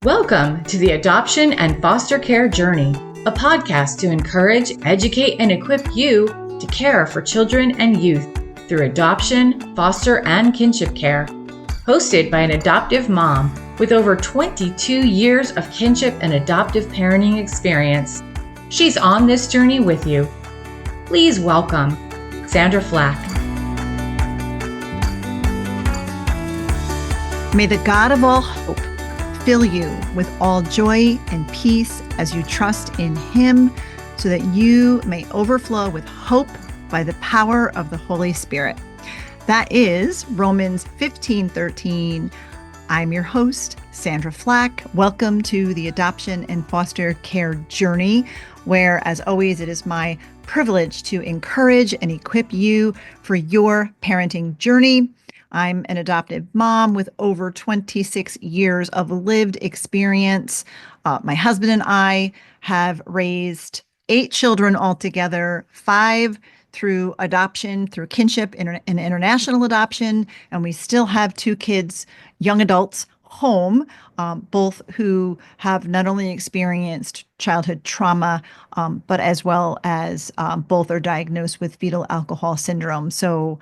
Welcome to the Adoption and Foster Care Journey, a podcast to encourage, educate, and equip you to care for children and youth through adoption, foster, and kinship care. Hosted by an adoptive mom with over 22 years of kinship and adoptive parenting experience. She's on this journey with you. Please welcome Sandra Flach. May the God of all hope fill you with all joy and peace as you trust in Him, so that you may overflow with hope by the power of the Holy Spirit. That is Romans 15:13. I'm your host, Sandra Flach. Welcome to the Adoption and Foster Care Journey, where, as always, it is my privilege to encourage and equip you for your parenting journey. I'm an adoptive mom with over 26 years of lived experience. My husband and I have raised 8 children altogether, 5 through adoption, through kinship and international adoption, and we still have 2 kids, young adults, home, both who have not only experienced childhood trauma, but as well as both are diagnosed with fetal alcohol syndrome. So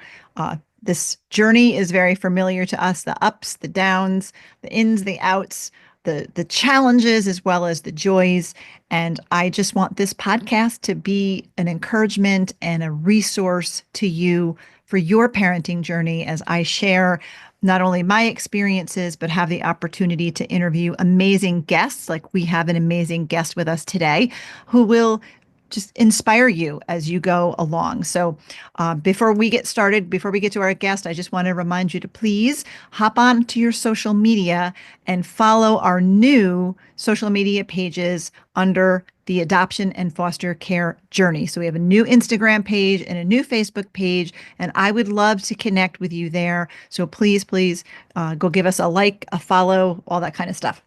this journey is very familiar to us, the ups, the downs, the ins, the outs, the challenges, as well as the joys. And I just want this podcast to be an encouragement and a resource to you for your parenting journey, as I share not only my experiences, but have the opportunity to interview amazing guests. Like we have an amazing guest with us today who will just inspire you as you go along. So before we get started, before we get to our guest, I just want to remind you to please hop on to your social media and follow our new social media pages under the Adoption and Foster Care Journey. So we have a new Instagram page and a new Facebook page, and I would love to connect with you there. So please go give us a like, a follow, all that kind of stuff.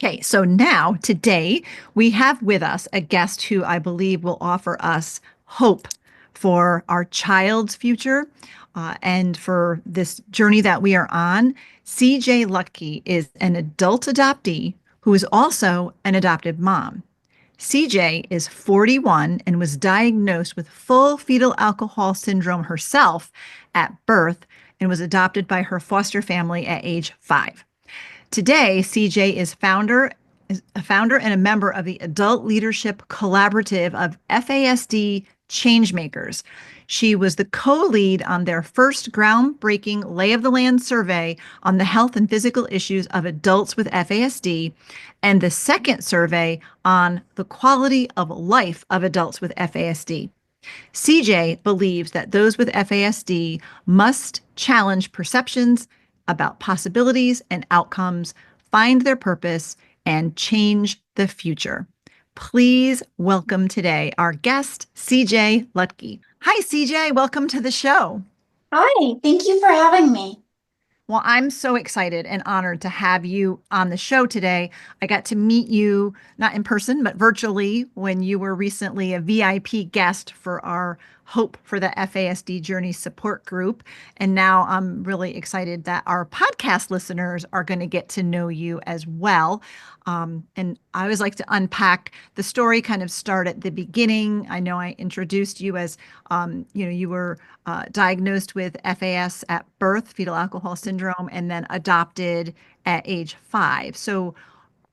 Okay, so now today we have with us a guest who I believe will offer us hope for our child's future and for this journey that we are on. CJ Lutke is an adult adoptee who is also an adoptive mom. CJ is 41 and was diagnosed with full fetal alcohol syndrome herself at birth and was adopted by her foster family at age 5. Today, CJ is a founder and a member of the Adult Leadership Collaborative of FASD Changemakers. She was the co-lead on their first groundbreaking lay of the land survey on the health and physical issues of adults with FASD, and the second survey on the quality of life of adults with FASD. CJ believes that those with FASD must challenge perceptions about possibilities and outcomes, find their purpose, and change the future. Please welcome today our guest, CJ Lutke. Hi, CJ. Welcome to the show. Hi, thank you for having me. Well, I'm so excited and honored to have you on the show today. I got to meet you, not in person, but virtually, when you were recently a VIP guest for our Hope for the FASD Journey support group. And now I'm really excited that our podcast listeners are going to get to know you as well. And I always like to unpack the story, kind of start at the beginning. I know I introduced you as, you were diagnosed with FAS at birth, fetal alcohol syndrome, and then adopted at age 5. So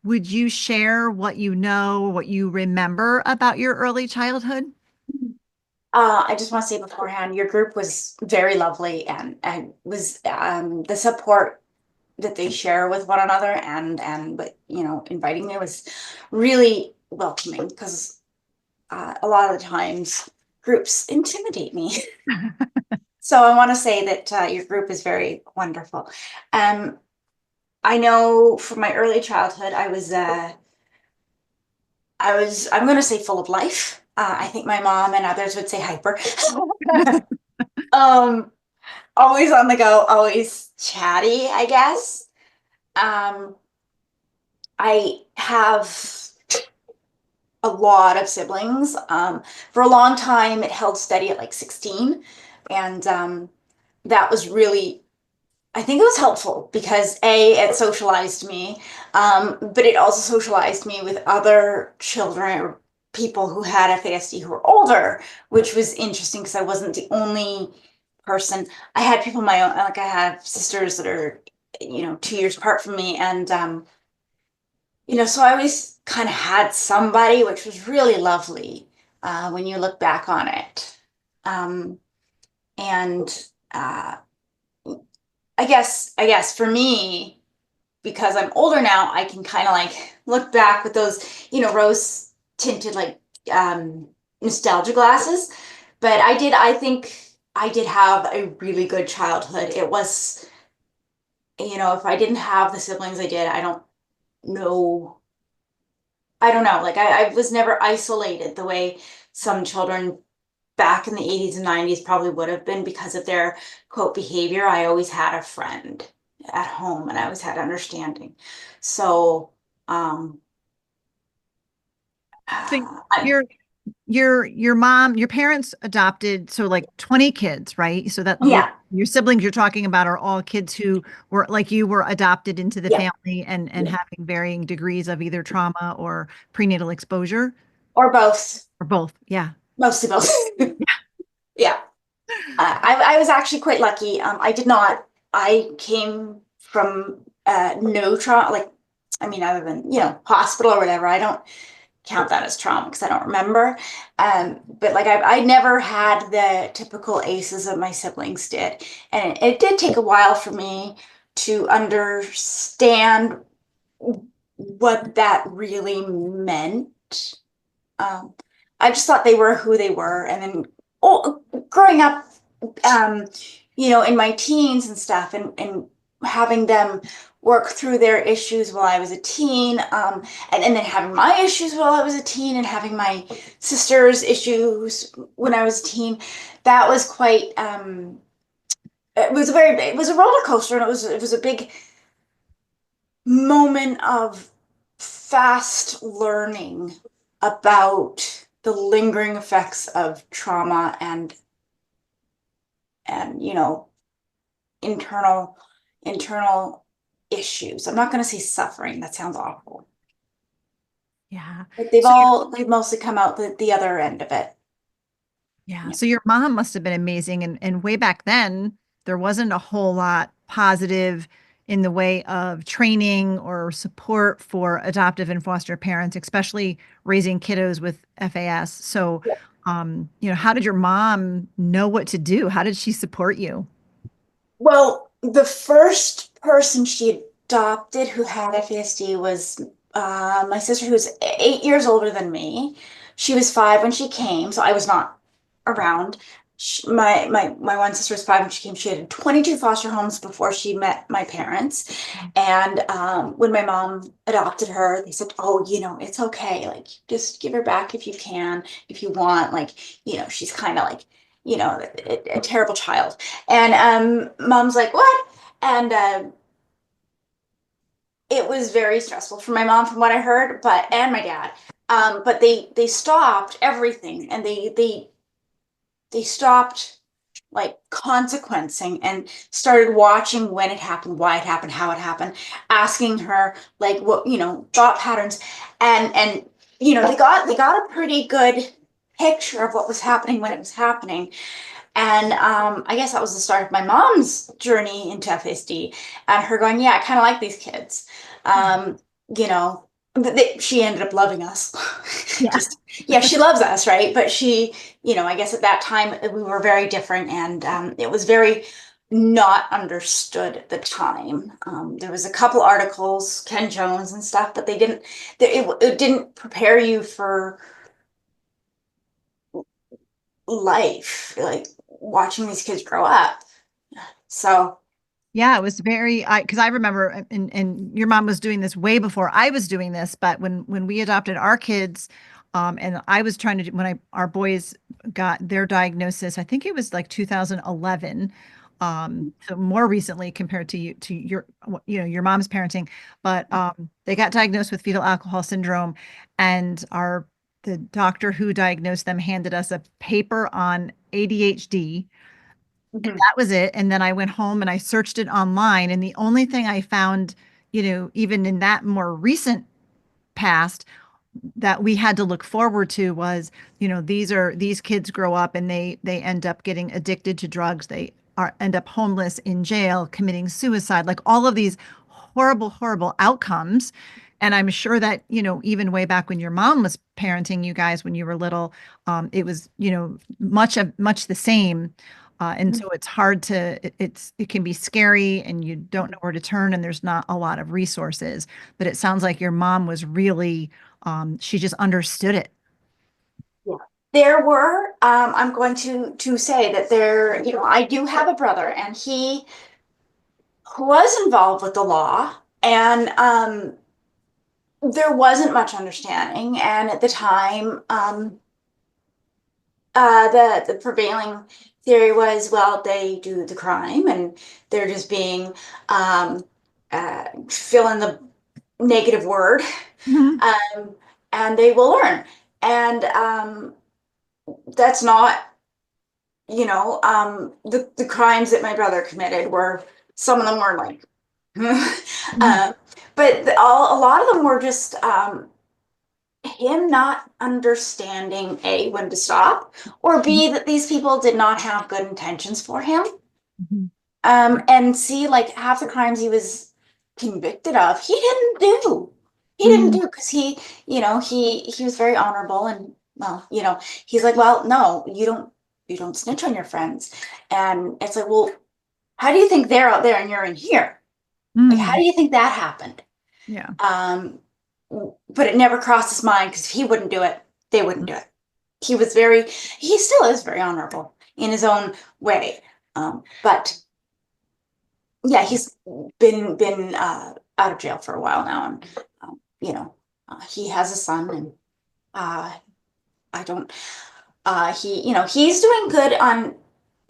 would you share what you know, what you remember about your early childhood? I just want to say beforehand, your group was very lovely, and was the support that they share with one another and inviting me was really welcoming, because a lot of the times groups intimidate me. So I want to say that your group is very wonderful. I know from my early childhood, I'm going to say full of life. I think my mom and others would say hyper. Always on the go, always chatty, I guess. I have a lot of siblings. For a long time, it held steady at like 16. And that was really I think it was helpful because A, it socialized me, but it also socialized me with other children or people who had FASD who were older, which was interesting because I wasn't the only person. I had people my own, like I have sisters that are, 2 years apart from me, and so I always kind of had somebody, which was really lovely when you look back on it. Um, and I guess for me, because I'm older now, I can kind of like look back with those, rose tinted like nostalgia glasses. But I think I did have a really good childhood. It was, if I didn't have the siblings I did, know. I don't know. Like I was never isolated the way some children back in the 80s and 90s probably would have been because of their quote behavior. I always had a friend at home and I always had understanding. So, So I, your mom, your parents adopted so like 20 kids, right? So that yeah, your siblings you're talking about are all kids who were like you were adopted into the yeah, family and yeah, having varying degrees of either trauma or prenatal exposure or both, or both. Yeah. mostly both. Yeah. I was actually quite lucky. I did not. I came from no trauma, like, I mean, other than, hospital or whatever. I don't count that as trauma because I don't remember. But like I never had the typical ACEs that my siblings did. And it did take a while for me to understand what that really meant. Um, I just thought they were who they were. And then growing up, um, in my teens and stuff, and having them work through their issues while I was a teen, and then having my issues while I was a teen, and having my sister's issues when I was a teen, that was quite. It was a roller coaster, and it was a big moment of fast learning about the lingering effects of trauma and internal internal issues. I'm not going to say suffering. That sounds awful. Yeah. But So they've mostly come out the other end of it. yeah. Yeah. So your mom must have been amazing. And way back then, there wasn't a whole lot positive in the way of training or support for adoptive and foster parents, especially raising kiddos with FAS. So, how did your mom know what to do? How did she support you? Well, the first person she adopted who had FASD was my sister, who's 8 years older than me. She was 5 when she came, so I was not around. My one sister was 5 when she came. She had 22 foster homes before she met my parents. And when my mom adopted her, they said, "Oh, it's okay. Like, just give her back if you can, if you want. Like, she's kind of like, a terrible child." And mom's like, "What?" And it was very stressful for my mom, from what I heard, and my dad. But they stopped everything, and they stopped like consequencing and started watching when it happened, why it happened, how it happened, asking her like what, thought patterns, and they got a pretty good picture of what was happening when it was happening. And I guess that was the start of my mom's journey into FSD, and her going, "Yeah, I kind of like these kids." Um, you know, she ended up loving us. Yeah. Just, yeah, she loves us, right? But she, I guess at that time we were very different, and it was very not understood at the time. There was a couple articles, Ken Jones and stuff, but it didn't prepare you for life, like watching these kids grow up. So, Yeah, it was because I remember, and your mom was doing this way before I was doing this, but when we adopted our kids, and I was trying to do, when our boys got their diagnosis, I think it was like 2011, so more recently compared to your mom's parenting, but they got diagnosed with fetal alcohol syndrome, and the doctor who diagnosed them handed us a paper on ADHD Mhm. That was it. And then I went home and I searched it online. And the only thing I found, even in that more recent past that we had to look forward to was, these kids grow up and they end up getting addicted to drugs. They end up homeless, in jail, committing suicide, like all of these horrible, horrible outcomes. And I'm sure that, even way back when your mom was parenting you guys when you were little, it was, much the same. And so it's hard to, it can be scary and you don't know where to turn and there's not a lot of resources. But it sounds like your mom was really, she just understood it. Yeah. There were, I'm going to say that there, I do have a brother, and he was involved with the law, and there wasn't much understanding. And at the time, the prevailing theory was, well, they do the crime and they're just being fill in the negative word, Mhm. um, and they will learn. And that's not, the crimes that my brother committed were, some of them were like, Mhm. but a lot of them were just him not understanding A, when to stop, or B, that these people did not have good intentions for him. Mhm. And C, like half the crimes he was convicted of, he didn't do. He didn't Mhm. do because he was very honorable, and well, he's like, well, no, you don't snitch on your friends. And it's like, well, how do you think they're out there and you're in here? Like, how Mhm. do you think that happened? Yeah. Um, but it never crossed his mind, because if he wouldn't do it, they wouldn't do it. He still is very honorable in his own way. But yeah, he's been out of jail for a while now, and he has a son, and uh, I don't. He's doing good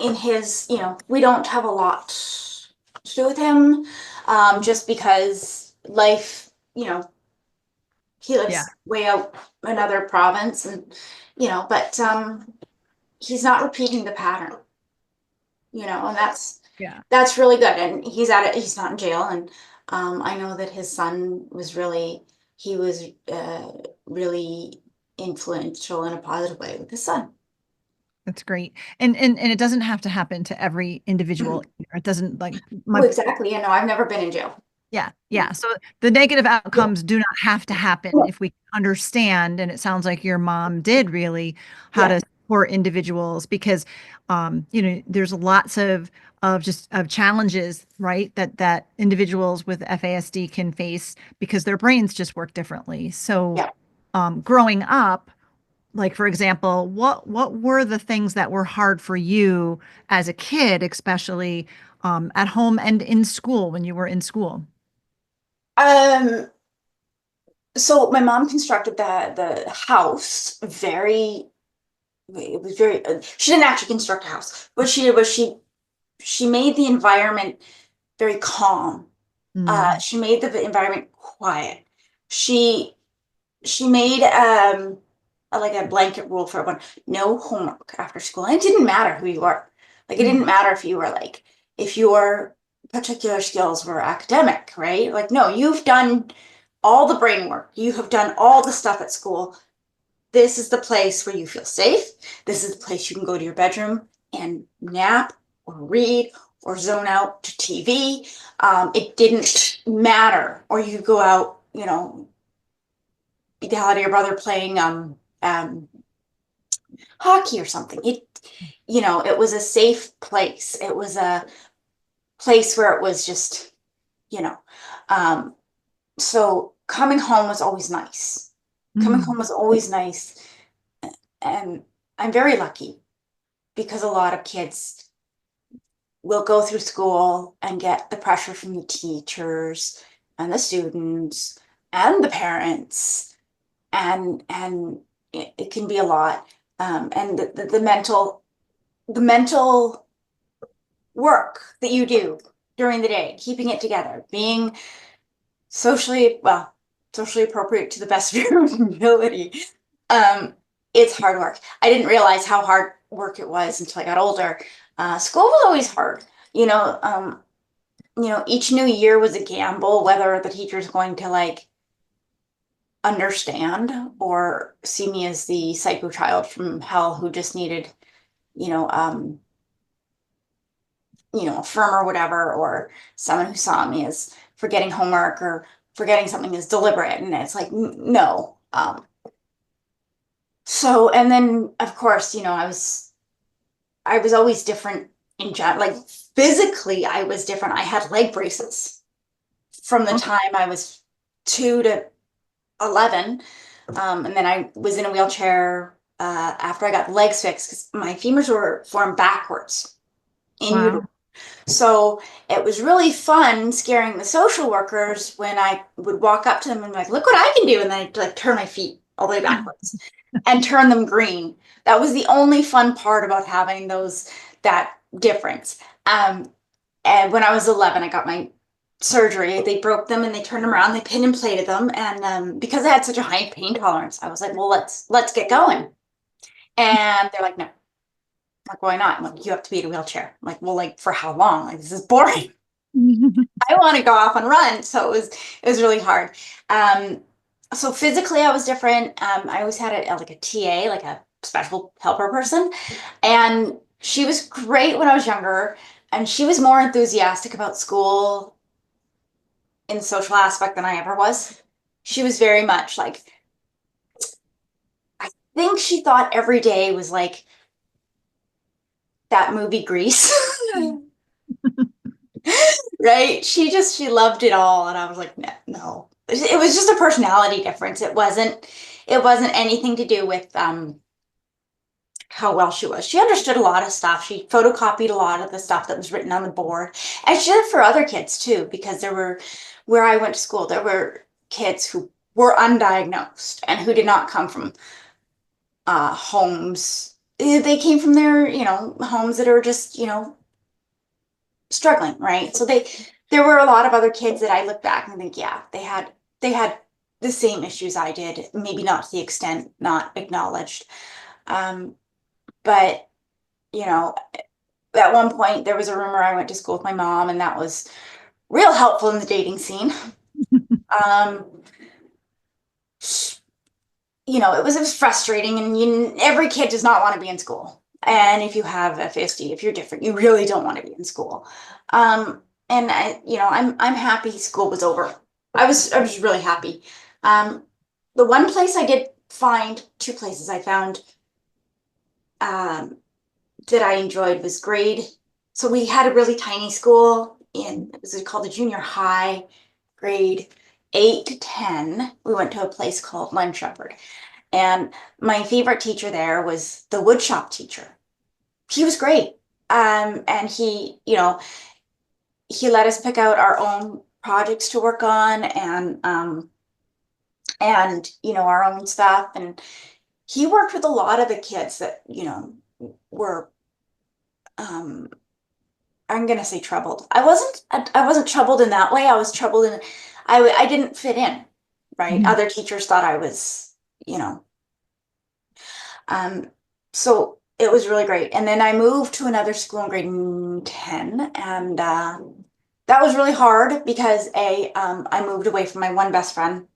in his. We don't have a lot to do with him, just because life. He Yeah. lives way out another province, and but he's not repeating the pattern. And Yeah. that's really good. And he's at it. He's not in jail, and I know that his son was really influential in a positive way with his son. That's great. And it doesn't have to happen to every individual. It doesn't like my. Well, exactly. I've never been in jail. Yeah, yeah. So the negative Yeah. outcomes do not have to happen if we understand, and it sounds like your mom did really, how Yeah. to support individuals because there's lots of just of challenges, right? That individuals with FASD can face because their brains just work differently. So Yeah. growing up, like for example, what were the things that were hard for you as a kid, especially at home and in school when you were in school? Um, so my mom constructed the house very, it was very, she didn't actually construct a house. What she did was she made the environment very calm. Mm. She made the environment quiet. She she made like a blanket rule for everyone: no homework after school. And it didn't matter who you were. Like, it Mm. didn't matter if your particular skills were academic, right? Like, no, you've done all the brain work. You have done all the stuff at school. This is the place where you feel safe. This is the place you can go to your bedroom and nap or read or zone out to TV. It didn't matter. Or you go out, be the hell out of your brother playing hockey or something. It was a safe place. It was a place where it was just, you know. Um, so coming home was always nice. Coming Mm. home was always nice. And I'm very lucky, because a lot of kids will go through school and get the pressure from the teachers and the students and the parents, and it can be a lot. And the mental work that you do during the day, keeping it together, being socially appropriate to the best of your ability. Um, it's hard work. I didn't realize how hard work it was until I got older. School was always hard. Each new year was a gamble, whether the teacher's going to like understand or see me as the psycho child from hell who just needed, you know, um, a firm or whatever, or someone who saw me as forgetting homework or forgetting something as deliberate. And it's like, no. So, and then of course, I was always different in general, like physically, I was different. I had leg braces from the time I was 2 to 11. And then I was in a wheelchair after I got the legs fixed because my femurs were formed backwards in utero. Wow. So it was really fun scaring the social workers when I would walk up to them and be like, look what I can do. And then I'd like turn my feet all the way backwards and turn them green. That was the only fun part about having that difference. And when I was 11, I got my surgery. They broke them and they turned them around, they pin and plated them. And because I had such a high pain tolerance, I was like, well, let's get going. And they're like, no. I'm like, why not? I'm like, you have to be in a wheelchair. I'm like, well, like for how long? Like, this is boring. I want to go off and run. So it was really hard. So physically I was different. I always had like a TA, like a special helper person. And she was great when I was younger. And she was more enthusiastic about school in the social aspect than I ever was. She was very much like, I think she thought every day was like that movie Grease. Right? She loved it all. And I was like, no. It was just a personality difference. It wasn't anything to do with how well she was. She understood a lot of stuff. She photocopied a lot of the stuff that was written on the board. And she did it for other kids too, because where I went to school, there were kids who were undiagnosed and who did not come from homes. They came from their, homes that are just, struggling, right? So there were a lot of other kids that I look back and think, yeah, they had the same issues I did, maybe not to the extent not acknowledged. But at one point there was a rumor I went to school with my mom, and that was real helpful in the dating scene. It was frustrating, and every kid does not want to be in school. And if you have FASD, if you're different, you really don't want to be in school. And I'm happy school was over. I was really happy. The one place I did find, two places I found that I enjoyed was grade. So we had a really tiny school it was called the junior high, grade 8 to 10. We went to a place called Len Shepherd. And my favorite teacher there was the woodshop teacher. He was great. And he let us pick out our own projects to work on and our own stuff. And he worked with a lot of the kids that, were, I'm going to say troubled. I wasn't troubled in that way. I was troubled in, I didn't fit in, right? Mhm. Other teachers thought I was, so it was really great. And then I moved to another school in grade 10, and that was really hard because I moved away from my one best friend.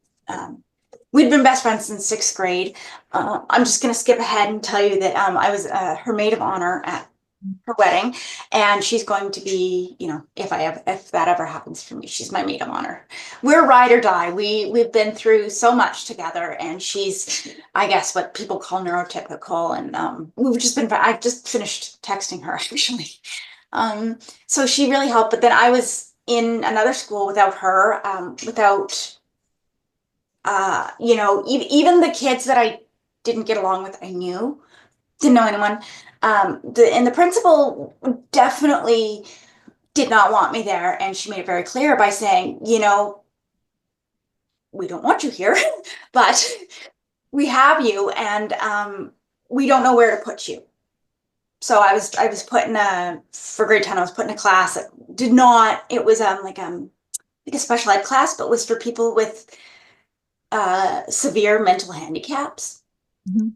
We'd been best friends since 6th grade. I'm just going to skip ahead and tell you that I was her maid of honor at her wedding, and she's going to be, if that ever happens for me, she's my maid of honor. We're ride or die. We've been through so much together, and she's, I guess, what people call neurotypical, and I've just finished texting her actually. So she really helped, but then I was in another school without her, even the kids that I didn't get along with, I didn't know anyone. And the principal definitely did not want me there, and she made it very clear by saying, we don't want you here, but we have you, and we don't know where to put you. So I was put for grade 10, I was put in a class that it was like a special ed class, but was for people with severe mental handicaps. Mhm.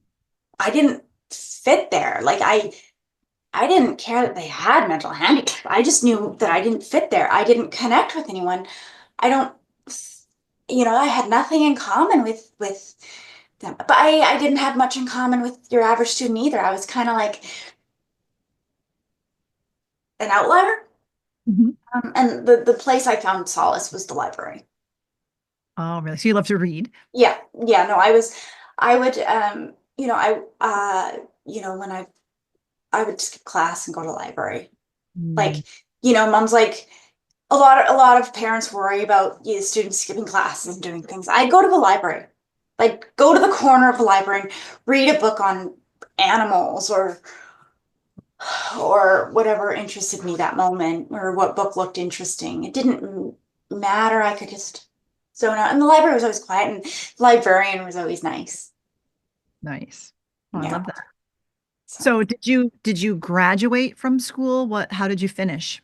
I didn't fit there. Like I I didn't care that they had mental handicap. I just knew that I didn't fit there. I didn't connect with anyone. I don't, I had nothing in common with them. But I didn't have much in common with your average student either. I was kind of like an outlier. Mhm. And the place I found solace was the library. Oh, really? So you love to read? Yeah, yeah, no, I would, when I would skip class and go to the library. Mm. Like, mom's like, a lot of parents worry about students skipping classes and doing things. I'd go to the library, like go to the corner of the library and read a book on animals or whatever interested me that moment, or what book looked interesting. It didn't matter. I could just zone out. And the library was always quiet, and the librarian was always nice. Nice. Oh, I Yeah. love that. So, So did you graduate from school? How did you finish?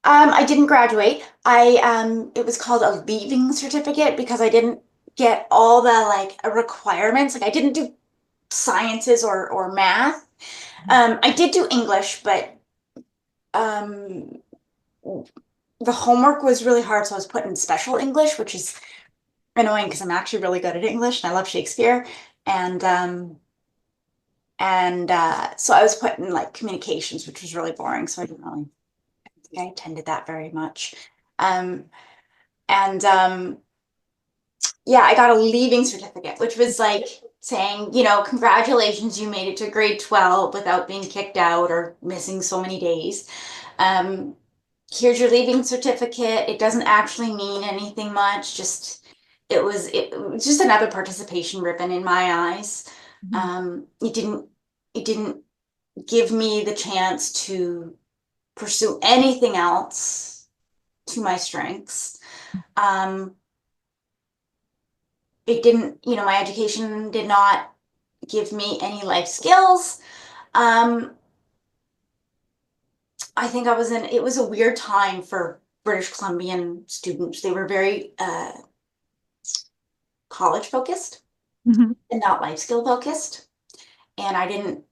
I didn't graduate. It was called a leaving certificate because I didn't get all the like requirements. Like I didn't do sciences or math. I did do English, but um, the homework was really hard, so I was put in special English, which is annoying because I'm actually really good at English and I love Shakespeare. And so I was put in like communications, which was really boring. So I didn't really think I attended that very much. Um, and Yeah, I got a leaving certificate, which was like saying, congratulations, you made it to grade 12 without being kicked out or missing so many days. Um, Here's your leaving certificate. It doesn't actually mean anything much. It was just another participation ribbon in my eyes. Mhm. It didn't give me the chance to pursue anything else to my strengths. Um, it didn't, my education did not give me any life skills. Um, I think it was a weird time for British Columbian students. They were very college focused Mhm. and not life skill focused. And I didn't,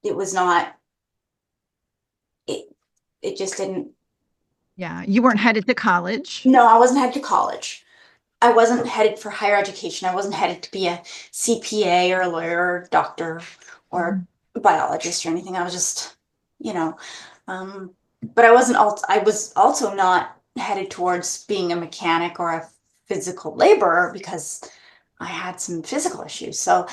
it was not, it, it just didn't, Yeah, you weren't headed to college. no, I wasn't headed to college. I wasn't headed for higher education. I wasn't headed to be a CPA or a lawyer or doctor or Mhm. biologist or anything. I was just, you know, um, but I was also not headed towards being a mechanic or a physical laborer because I had some physical issues. So,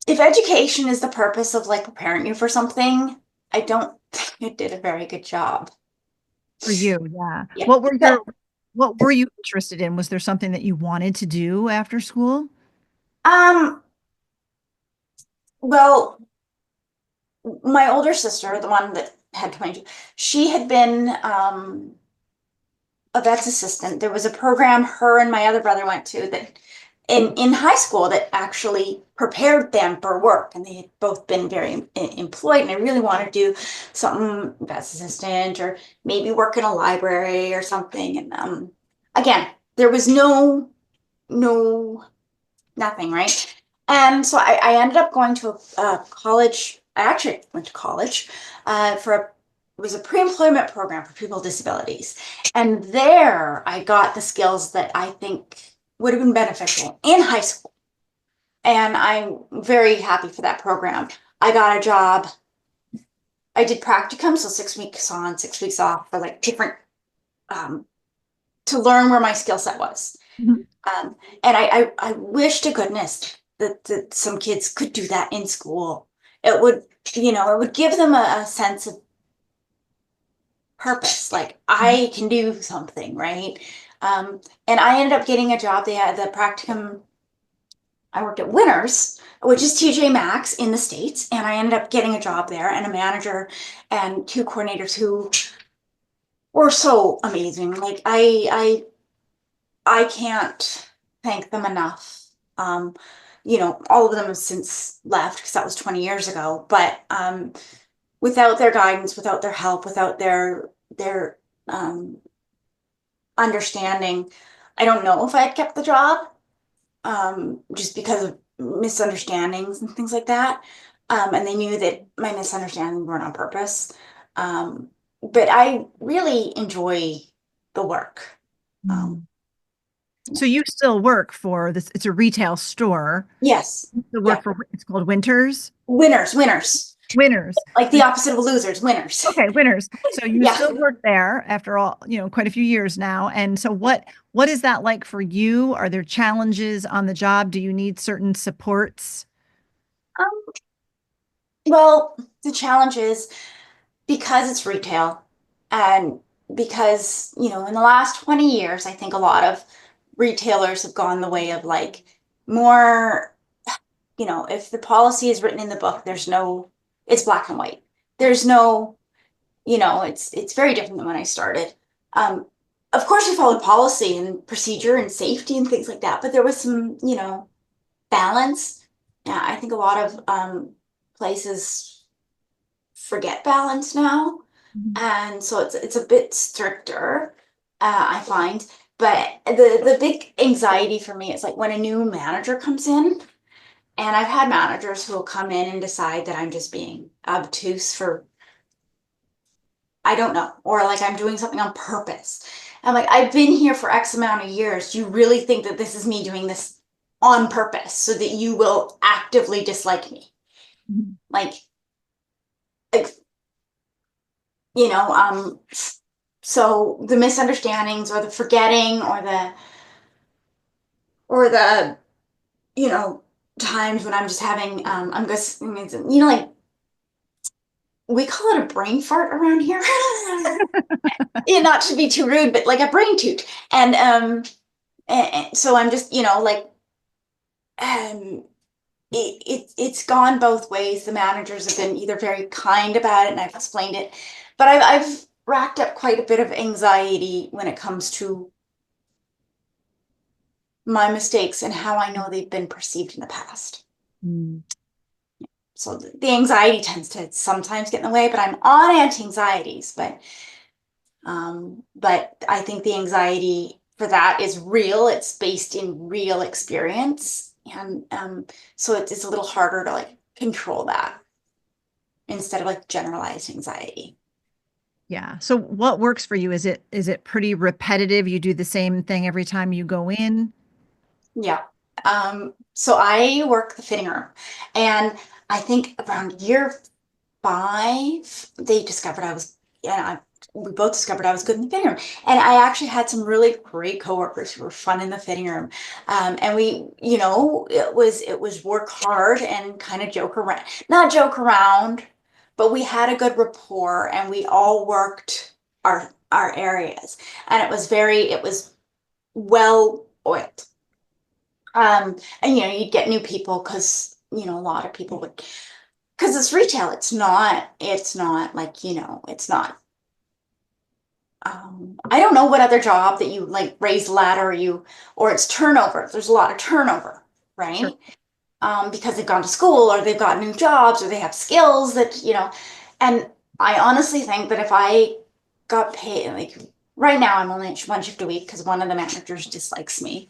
if education is the purpose of like preparing you for something, I don't think it did a very good job. For you, yeah. Yeah. What were you interested in? Was there something that you wanted to do after school? Um, well, my older sister, the one that had 22, she had been a vet's assistant. There was a program her and my other brother went to that in high school that actually prepared them for work, and they had both been very employed, and I really wanted to do something vet's assistant or maybe work in a library or something. And again, there was no nothing, right? And so I ended up going to a college. I actually went to college it was a pre-employment program for people with disabilities. And there I got the skills that I think would have been beneficial in high school. And I'm very happy for that program. I got a job. I did practicum, so 6 weeks on, 6 weeks off for like different um, to learn where my skill set was. Mhm. Um, and I wish to goodness that some kids could do that in school. It would, it would give them a sense of purpose. Like I can do something, right? And I ended up getting a job. They had the practicum. I worked at Winners, which is TJ Maxx in the States, and I ended up getting a job there and a manager and two coordinators who were so amazing. Like I can't thank them enough. Um, all of them have since left because that was 20 years ago. But without their guidance, without their help, without their um, understanding, I don't know if I had kept the job. Just because of misunderstandings and things like that. And they knew that my misunderstandings weren't on purpose. But I really enjoy the work. Um, So you still work for this, it's a retail store. yes. You still Yeah. work for, it's called Winters? Winners. Winners. Like the opposite of losers, winners. Okay, Winners. So you Yeah. still work there after all, quite a few years now. And so what is that like for you? Are there challenges on the job? Do you need certain supports? Um, well, the challenge is because it's retail and because, in the last 20 years, I think a lot of retailers have gone the way of like more, if the policy is written in the book, it's black and white. There's no, it's very different than when I started. Um, of course, we followed policy and procedure and safety and things like that, but there was some, balance. Yeah, I think a lot of places forget balance now, and so it's a bit stricter, I find. But the big anxiety for me is like when a new manager comes in, and I've had managers who will come in and decide that I'm just being obtuse for I don't know, or like I'm doing something on purpose. I'm like, I've been here for X amount of years. Do you really think that this is me doing this on purpose so that you will actively dislike me? Like, like, you know, um, so the misunderstandings or the forgetting or the, you know, times when I'm just having, I'm just, like we call it a brain fart around here. Yeah, not to be too rude, but like a brain toot. And so I'm just, um, it's gone both ways. The managers have been either very kind about it, and I've explained it, but I've racked up quite a bit of anxiety when it comes to my mistakes and how I know they've been perceived in the past. Mm. So the anxiety tends to sometimes get in the way, but I'm on anti-anxieties, but I think the anxiety for that is real. It's based in real experience. And so it's a little harder to like control that instead of like generalized anxiety. Yeah. So what works for you? Is it pretty repetitive? You do the same thing every time you go in? Yeah. So I work the fitting room, and I think around year 5, they discovered I was, yeah, we both discovered I was good in the fitting room. And I actually had some really great coworkers who were fun in the fitting room. And we, it was work hard and kind of joke around, not joke around, but we had a good rapport and we all worked our areas. And it was well oiled. And you'd get new people because, a lot of people would because it's retail. It's not like, it's not I don't know what other job that you like raise the ladder or it's turnover. There's a lot of turnover, Sure. right? Because they've gone to school or they've got new jobs or they have skills that, and I honestly think that if I got paid like right now I'm only one shift a week because one of the managers dislikes me.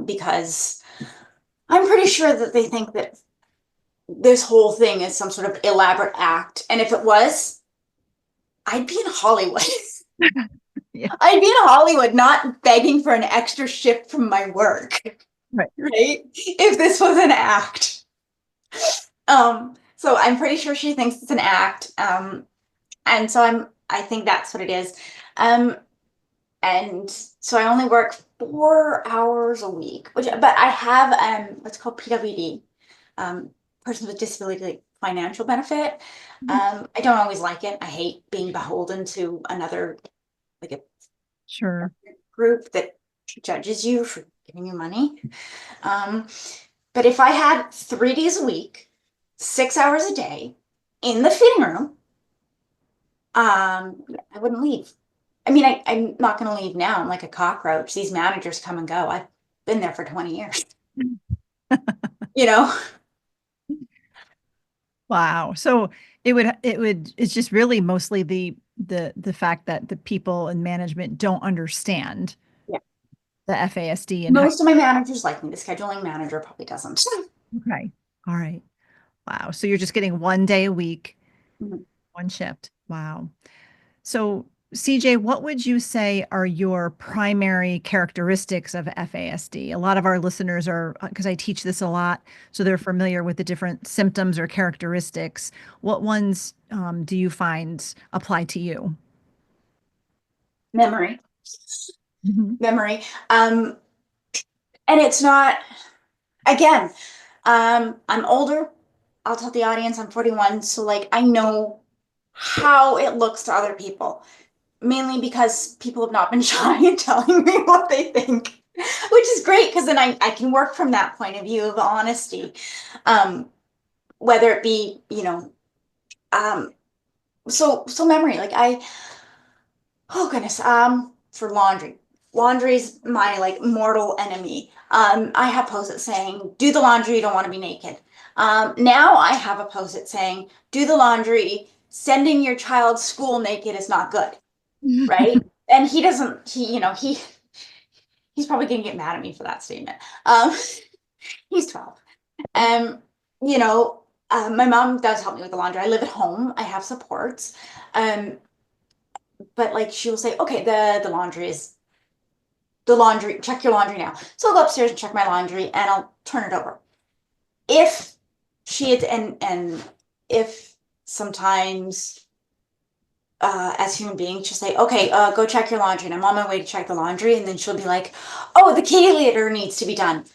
Because I'm pretty sure that they think that this whole thing is some sort of elaborate act. And if it was, I'd be in Hollywood. Yeah. I'd be in Hollywood not begging for an extra shift from my work. Right. Right? If this was an act. So I'm pretty sure she thinks it's an act. And so I think that's what it is. And so I only work 4 hours a week, but I have what's called PWD, person with disability like, financial benefit. I don't always like it. I hate being beholden to another like a Sure. group that judges you for giving you money. Um, but if I had 3 days a week, 6 hours a day in the fitting room, I wouldn't leave. I mean, I'm not going to leave now. I'm like a cockroach. These managers come and go. I've been there for 20 years, you know? Wow. So it's just really mostly the fact that the people in management don't understand Yeah. the FASD and how, Most of my managers like me. The scheduling manager probably doesn't. Okay. All right. Wow. So you're just getting 1 day a week, Mhm. one shift. Wow. So, CJ, what would you say are your primary characteristics of FASD? A lot of our listeners are, because I teach this a lot, so they're familiar with the different symptoms or characteristics. What ones do you find apply to you? Memory, Mhm. memory. And it's not, again, I'm older. I'll tell the audience I'm 41, so like I know how it looks to other people, mainly because people have not been shy in telling me what they think, which is great because then I can work from that point of view of honesty. Um, whether it be, um, so memory, like oh goodness, for laundry. Laundry's my like mortal enemy. I have post-it saying, do the laundry, you don't want to be naked. Now I have a post-it saying, do the laundry, sending your child school naked is not good, right? And he doesn't, he's probably gonna get mad at me for that statement. Um, he's 12. Um, you know, my mom does help me with the laundry. I live at home, I have supports. Um, but like she will say, okay, the laundry, check your laundry now. So I'll go upstairs and check my laundry and I'll turn it over. If she had, and if sometimes as human beings, she'll say, okay, go check your laundry. And I'm on my way to check the laundry. And then she'll be like, oh, the kitty litter needs to be done.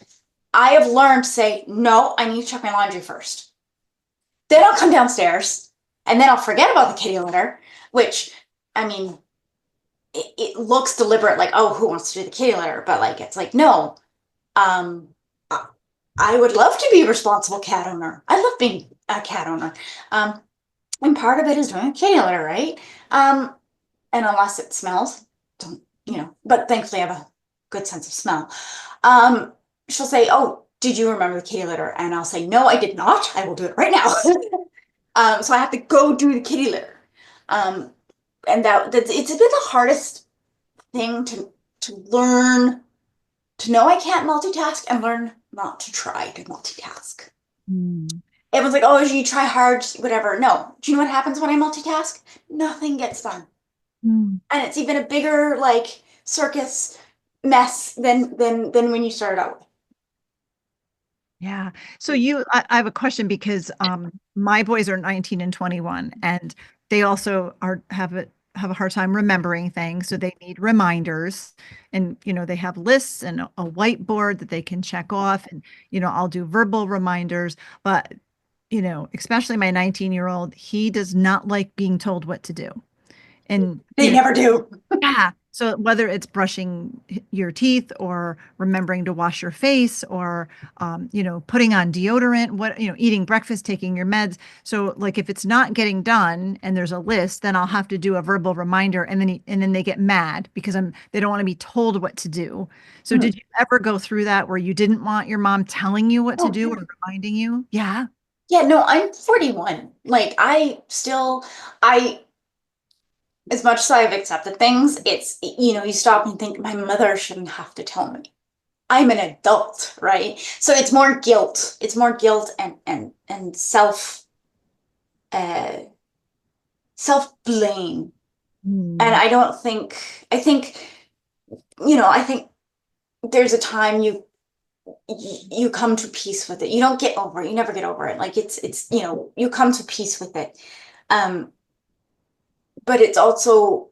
I have learned to say, no, I need to check my laundry first. Then I'll come downstairs and then I'll forget about the kitty litter, which, I mean, it looks deliberate, like, oh, who wants to do the kitty litter? But like, it's like, no, um, I would love to be a responsible cat owner. I love being a cat owner. Um, and part of it is doing a kitty litter, right? Um, and unless it smells, don't, but thankfully I have a good sense of smell. Um, she'll say, oh, did you remember the kitty litter? And I'll say, no, I did not. I will do it right now. So I have to go do the kitty litter. Um, and that's it's been the hardest thing to learn to know I can't multitask and learn not to try to multitask. Mm. Everyone's like, oh, you try hard, whatever. No. Do you know what happens when I multitask? Nothing gets done. Mm. And it's even a bigger like circus mess than when you started out. Yeah. So I have a question because my boys are 19 and 21, and they also have a hard time remembering things. So they need reminders, and they have lists and a whiteboard that they can check off, and I'll do verbal reminders, but especially my 19-year-old, he does not like being told what to do. And They never do. yeah. So whether it's brushing your teeth or remembering to wash your face or, putting on deodorant, eating breakfast, taking your meds. So like if it's not getting done and there's a list, then I'll have to do a verbal reminder, and then they get mad because they don't want to be told what to do. So did Mhm. you ever go through that where you didn't want your mom telling you what to Oh, do yeah. or reminding you? Yeah. Yeah, no, I'm 41. Like I as much as I've accepted things, it's you stop and think my mother shouldn't have to tell me. I'm an adult, right? So it's more guilt. It's more guilt and uh self blame. And Mm. I don't think I think I think there's a time you come to peace with it. You don't get over it. You never get over it. Like it's you come to peace with it. Um, but it's also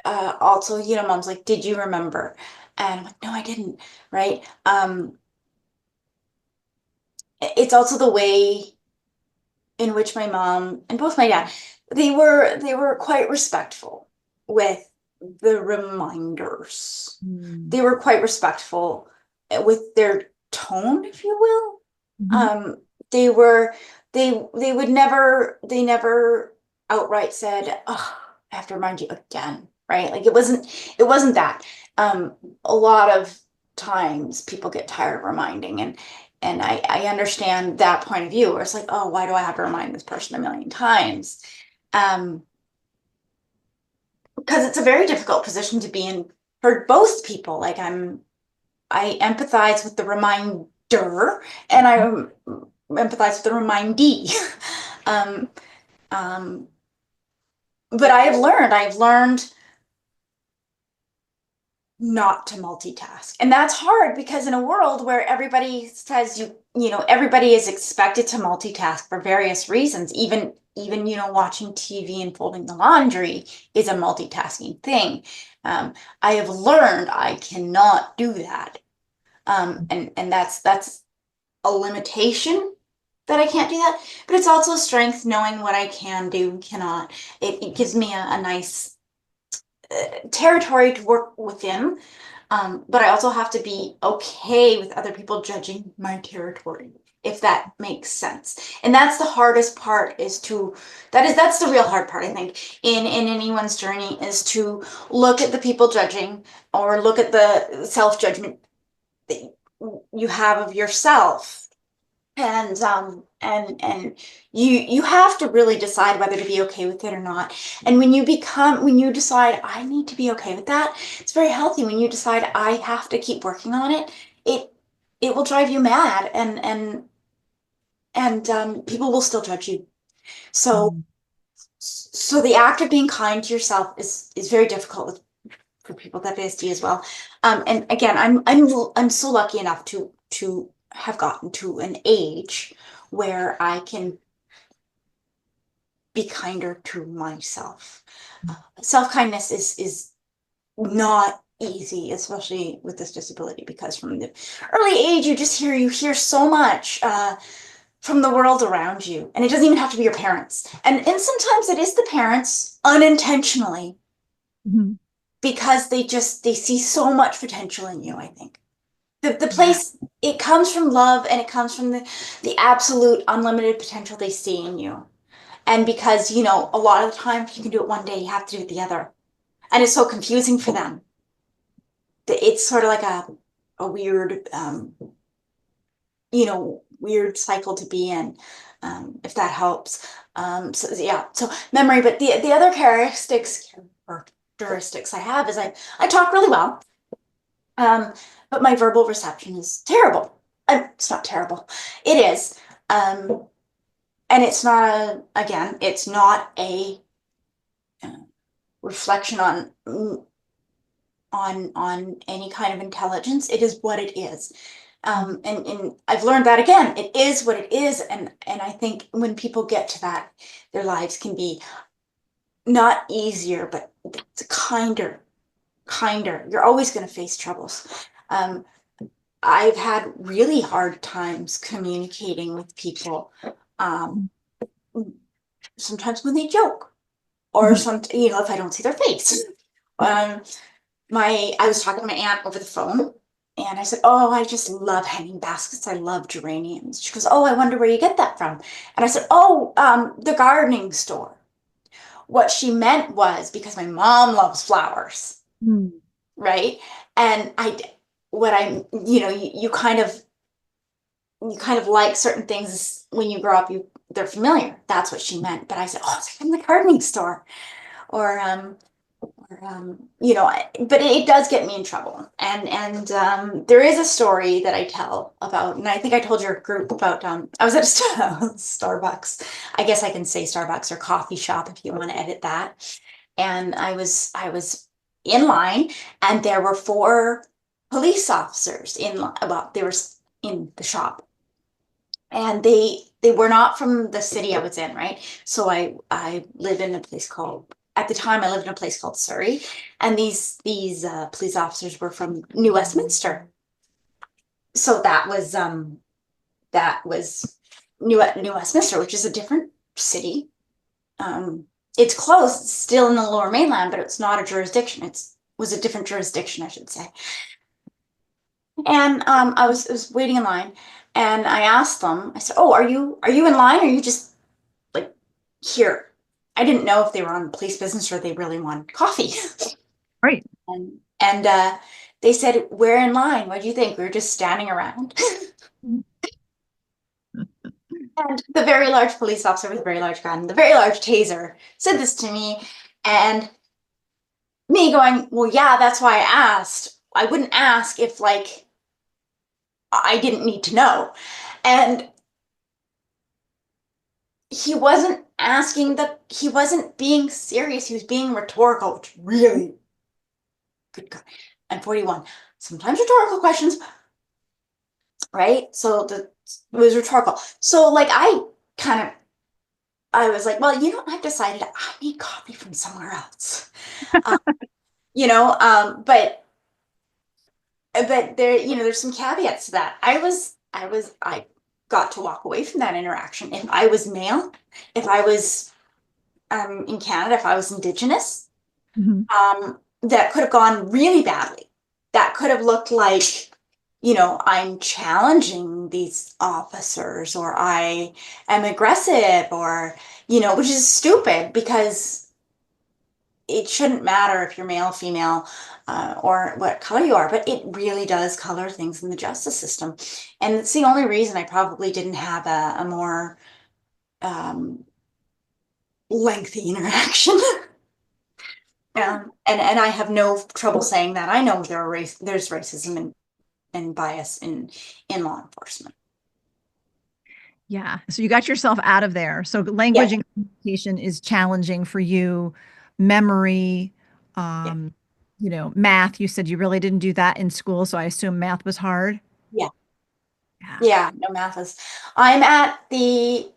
mom's like, did you remember? And I'm like, no, I didn't, right? It's also the way in which my mom and both my dad, they were quite respectful with the reminders. Mm. They were quite respectful with their tone, if you will. Mhm. They were they never outright said, oh, I have to remind you again, right? Like it wasn't that. A lot of times people get tired of reminding, and I understand that point of view where it's like, oh, why do I have to remind this person a million times? Um, because it's a very difficult position to be in for both people. Like I empathize with the reminder and I empathize with the remindee. But I've learned not to multitask. And that's hard because in a world where everybody says everybody is expected to multitask for various reasons, even watching TV and folding the laundry is a multitasking thing. I have learned I cannot do that. And that's a limitation, that I can't do that, but it's also a strength knowing what I can do and cannot. It gives me a nice territory to work within, but I also have to be okay with other people judging my territory, if that makes sense. And that's the hardest part, that's the real hard part, I think, in anyone's journey, is to look at the people judging, or look at the self-judgment that you have of yourself. And you have to really decide whether to be okay with it or not. And when you decide I need to be okay with that, it's very healthy. When you decide I have to keep working on it, it will drive you mad, and people will still judge you. So the act of being kind to yourself is very difficult for people with FASD as well. And again, I'm so lucky enough to have gotten to an age where I can be kinder to myself. Self-kindness is not easy, especially with this disability, because from the early age, you hear so much from the world around you, and it doesn't even have to be your parents. And sometimes it is the parents unintentionally, because they see so much potential in you, I think. The place, it comes from love, and it comes from the absolute unlimited potential they see in you. And because, a lot of the time, if you can do it one day, you have to do it the other. And it's so confusing for them. It's sort of like a weird, weird cycle to be in, if that helps. So memory, but the other characteristics I have is I talk really well. But my verbal reception is terrible. It's not terrible. It is. And it's not a reflection on any kind of intelligence. It is what it is. And I've learned that, again, it is what it is. And I think when people get to that, their lives can be not easier, but it's kinder. You're always going to face troubles. I've had really hard times communicating with people. Sometimes when they joke, or if I don't see their face. I was talking to my aunt over the phone, and I said, "Oh, I just love hanging baskets. I love geraniums." She goes, "Oh, I wonder where you get that from." And I said, "Oh, the gardening store." What she meant was because my mom loves flowers. Right? And you kind of like certain things when you grow up, they're familiar. That's what she meant. But I said, "Oh, it's from the gardening store," or but it does get me in trouble. And there is a story that I tell about, and I think I told your group about, I was at a Starbucks. I guess I can say Starbucks or coffee shop if you want to edit that. And I was in line, and there were 4 police officers they were in the shop, and they were not from the city I was in, right? So I live in a place called, at the time I lived in a place called Surrey, and these police officers were from New Westminster. So that was New Westminster, which is a different city. It's close, it's still in the Lower Mainland, but it's not a jurisdiction. Was a different jurisdiction, I should say. And I was waiting in line, and I asked them. I said, "Oh, are you in line? Or are you just like here?" I didn't know if they were on police business or they really wanted coffee. Right. And they said, "We're in line. What do you think? We were just standing around." And the very large police officer with a very large gun, the very large taser, said this to me, and me going, "Well, yeah, that's why I asked. I wouldn't ask if, like, I didn't need to know. And he wasn't he wasn't being serious. He was being rhetorical, which really, good God. I'm 41. Sometimes rhetorical questions, right? So it was rhetorical. So like I was like, well, I've decided I need coffee from somewhere else. Um, but there, there's some caveats to that. I got to walk away from that interaction. If I was male, if I was in Canada, if I was Indigenous, that could have gone really badly. That could have looked like, I'm challenging these officers, or I am aggressive, or, which is stupid, because it shouldn't matter if you're male, female, or what color you are, but it really does color things in the justice system. And it's the only reason I probably didn't have a more lengthy interaction. And I have no trouble saying that. I know there's racism and bias in law enforcement. Yeah. So you got yourself out of there. So language Yeah, and communication is challenging for you. Memory, yeah, math, you said you really didn't do that in school. So I assume math was hard. yeah, Yeah. yeah. No, math is. I'm at the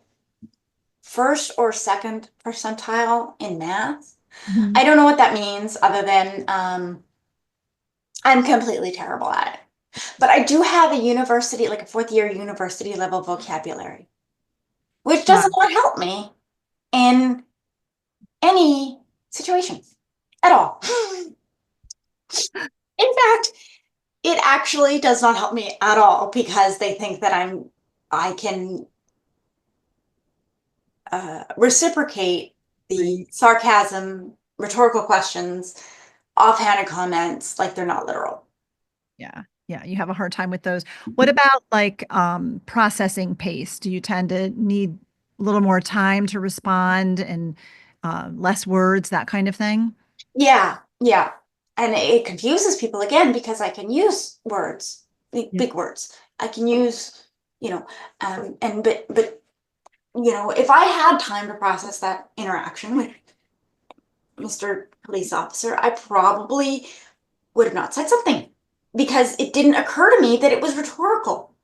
first or second percentile in math. Mhm. I don't know what that means, other than I'm completely terrible at it. But I do have like a fourth year university level vocabulary, which Wow. does not help me in any situation at all. In fact, it actually does not help me at all, because they think that I can reciprocate the Right. sarcasm, rhetorical questions, offhanded comments, like they're not literal. Yeah. Yeah. You have a hard time with those. What about like processing pace? Do you tend to need a little more time to respond and less words, that kind of thing? Yeah, yeah. And it confuses people again, because I can use words, Yeah. big words. I can use, and but if I had time to process that interaction with Mr. Police Officer, I probably would have not said something, because it didn't occur to me that it was rhetorical.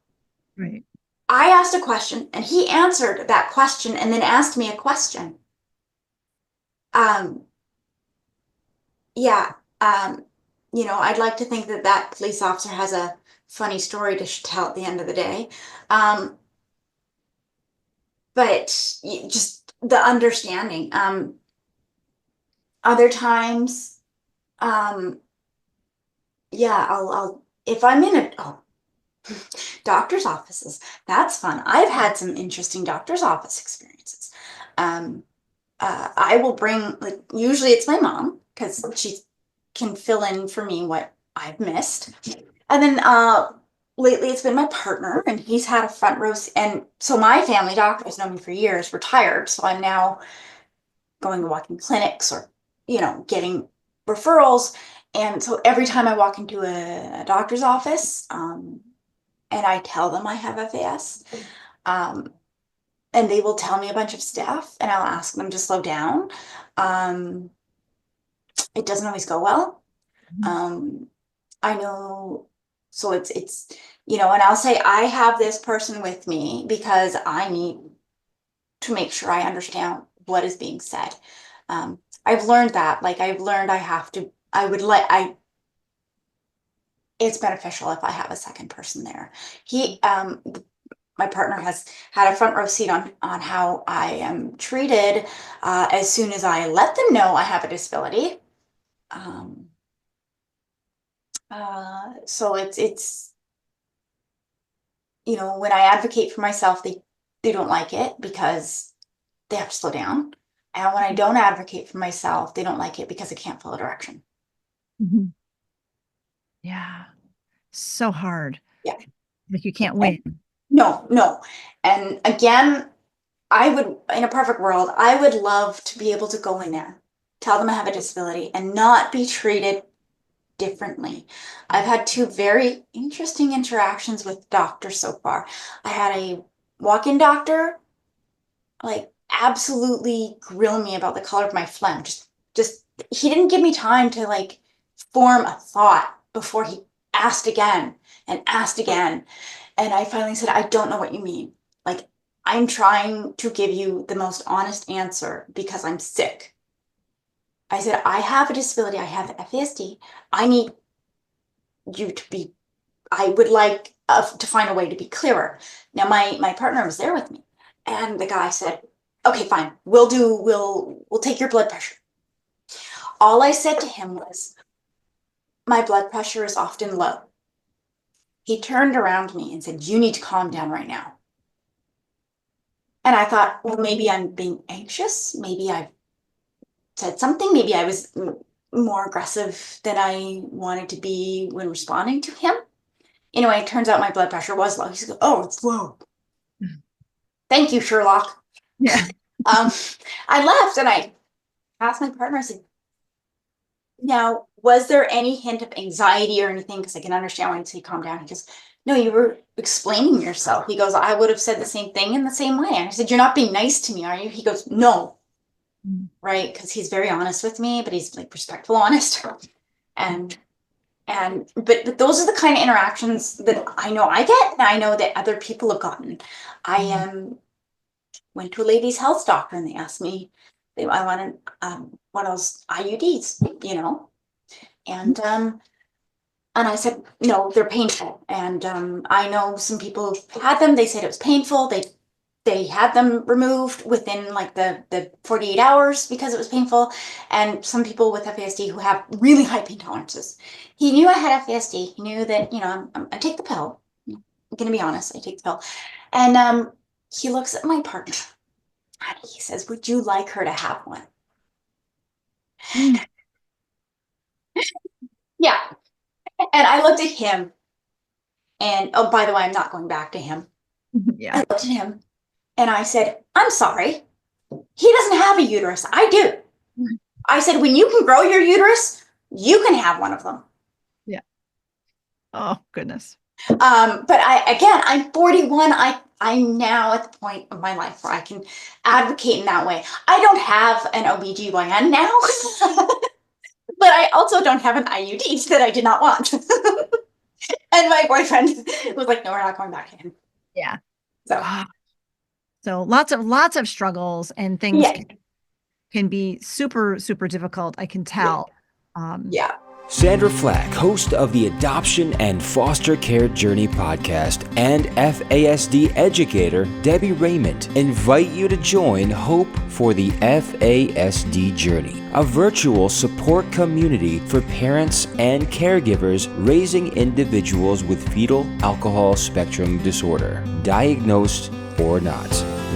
Right. I asked a question and he answered that question and then asked me a question. Um, yeah, um, I'd like to think that that police officer has a funny story to tell at the end of the day. Um, but just the understanding. Other times, um, yeah, if I'm in doctor's offices, that's fun. I've had some interesting doctor's office experiences. Um, I will bring, like, usually it's my mom, because she can fill in for me what I've missed. And then lately it's been my partner, and he's had a front row. And so my family doctor has known me for years, retired. So I'm now going to walk in clinics, or, getting referrals. And so every time I walk into a doctor's office, and I tell them I have FAS, um, and they will tell me a bunch of stuff, and I'll ask them to slow down. Um, it doesn't always go well. Mhm. Um, I know, so and I'll say I have this person with me because I need to make sure I understand what is being said. I've learned that, like I've learned I have to, I would like, it's beneficial if I have a second person there. My partner has had a front row seat on how I am treated as soon as I let them know I have a disability. Um, so it's when I advocate for myself, they don't like it, because they have to slow down. And when I don't advocate for myself, they don't like it because I can't follow direction. Mhm. Yeah. So hard. Yeah. Like you can't win. No, no. And again, in a perfect world, I would love to be able to go in there, tell them I have a disability, and not be treated differently. I've had two very interesting interactions with doctors so far. I had a walk-in doctor, like, absolutely grill me about the color of my phlegm. Just he didn't give me time to like form a thought before he asked again and asked again. And I finally said, I don't know what you mean. Like, I'm trying to give you the most honest answer because I'm sick. I said, I have a disability. I have FASD. I need you to be, I would like to find a way to be clearer. Now, my partner was there with me, and the guy said, okay, fine, we'll take your blood pressure. All I said to him was, my blood pressure is often low. He turned around to me and said, you need to calm down right now. And I thought, well, maybe I'm being anxious. Maybe I've said something. Maybe I was more aggressive than I wanted to be when responding to him. Anyway, it turns out my blood pressure was low. He said, oh, it's low. Thank you, Sherlock. Yeah. I left and I asked my partner, I said, now, was there any hint of anxiety or anything? Because I can understand why you'd say calm down. He goes, no, you were explaining yourself. He goes, I would have said the same thing in the same way. And I said, you're not being nice to me, are you? He goes, no. Right? Because he's very honest with me, but he's like respectful, honest. But those are the kind of interactions that I know I get, and I know that other people have gotten. I went to a ladies' health doctor, and they asked me, I wanted one of those IUDs, you know, and I said, no, they're painful. And I know some people who had them. They said it was painful. They had them removed within like the 48 hours because it was painful. And some people with FASD who have really high pain tolerances. He knew I had FASD. He knew that, you know, I take the pill. I'm going to be honest, I take the pill. And he looks at my partner and he says, would you like her to have one? Yeah. And I looked at him and, oh, by the way, I'm not going back to him. Yeah. I looked at him and I said, I'm sorry. He doesn't have a uterus. I do. I said, when you can grow your uterus, you can have one of them. Yeah. Oh, goodness. But I'm 41. I'm now at the point of my life where I can advocate in that way. I don't have an OBGYN now, but I also don't have an IUD that I did not want. And my boyfriend was like, no, we're not going back to him. Yeah. So, so lots of struggles and things can be super, super difficult. I can tell. Yeah. Sandra Flach, host of the Adoption and Foster Care Journey podcast, and FASD educator Debbie Raymond invite you to join Hope for the FASD Journey, a virtual support community for parents and caregivers raising individuals with fetal alcohol spectrum disorder, diagnosed or not.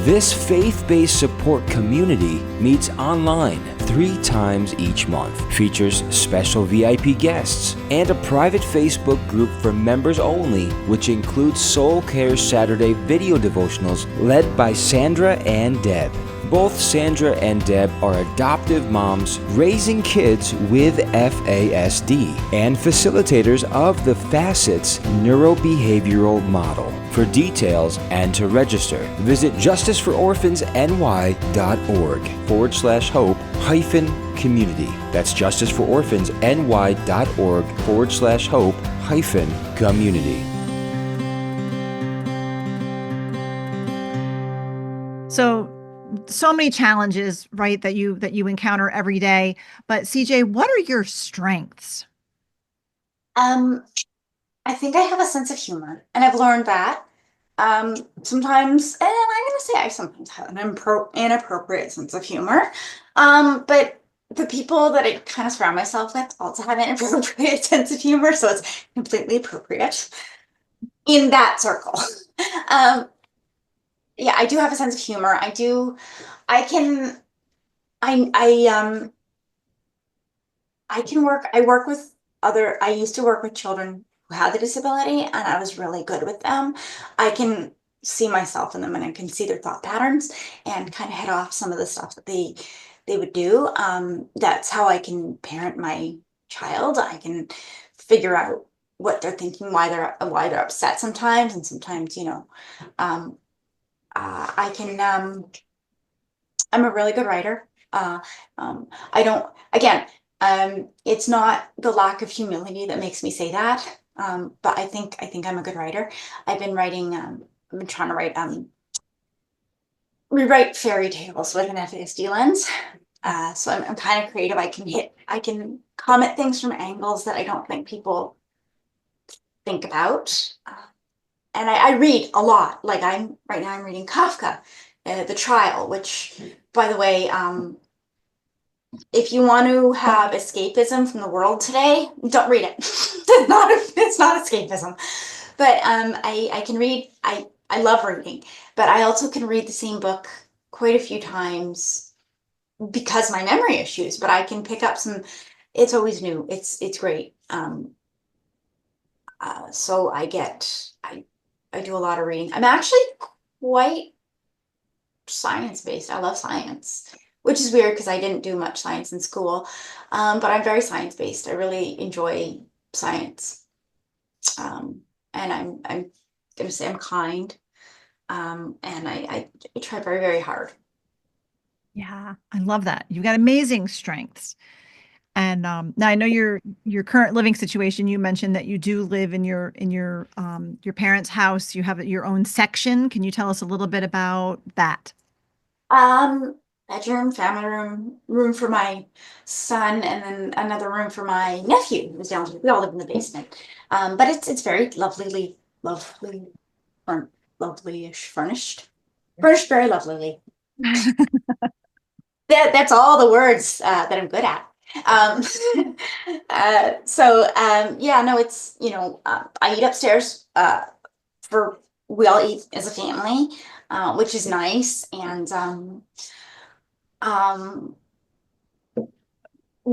This faith-based support community meets online 3 times each month, features special VIP guests, and a private Facebook group for members only, which includes Soul Care Saturday video devotionals led by Sandra and Deb. Both Sandra and Deb are adoptive moms raising kids with FASD and facilitators of the Facets neurobehavioral model. For details and to register, visit justicefororphansny.org/hope-community. That's justicefororphansny.org/hope-community. So many challenges, right, that you encounter every day. But CJ, what are your strengths? I think I have a sense of humor, and I've learned that. Sometimes, and I'm going to say I sometimes have an inappropriate sense of humor. But the people that I kind of surround myself with also have an inappropriate sense of humor, so it's completely appropriate in that circle. Yeah, I do have a sense of humor. I used to work with children who had the disability, and I was really good with them. I can see myself in them, and I can see their thought patterns and kind of head off some of the stuff that they would do. That's how I can parent my child. I can figure out what they're thinking, why they're upset sometimes, and sometimes, I can. I'm a really good writer. I don't. Again, it's not the lack of humility that makes me say that. But I think I'm a good writer. I've been writing. I've been trying to write. Rewrite fairy tales with an FASD lens. So I'm kind of creative. I can come at things from angles that I don't think people think about. And I read a lot. Like right now I'm reading Kafka, The Trial, which, by the way, if you want to have escapism from the world today, don't read it. It's not escapism. But I can read. I love reading, but I also can read the same book quite a few times because my memory issues. But I can pick up some. It's always new. It's great. So I do a lot of reading. I'm actually quite science-based. I love science, which is weird because I didn't do much science in school. But I'm very science-based. I really enjoy science. And I'm gonna say I'm kind. And I try very, very hard. Yeah, I love that. You've got amazing strengths. And now I know your current living situation. You mentioned that you do live in your parents' house. You have your own section. Can you tell us a little bit about that? Bedroom, family room for my son, and then another room for my nephew who's down. We all live in the basement. But it's very lovely-ish furnished. Furnished very lovelily. That's all the words that I'm good at. Yeah, no, it's, I eat upstairs, we all eat as a family, which is nice. And,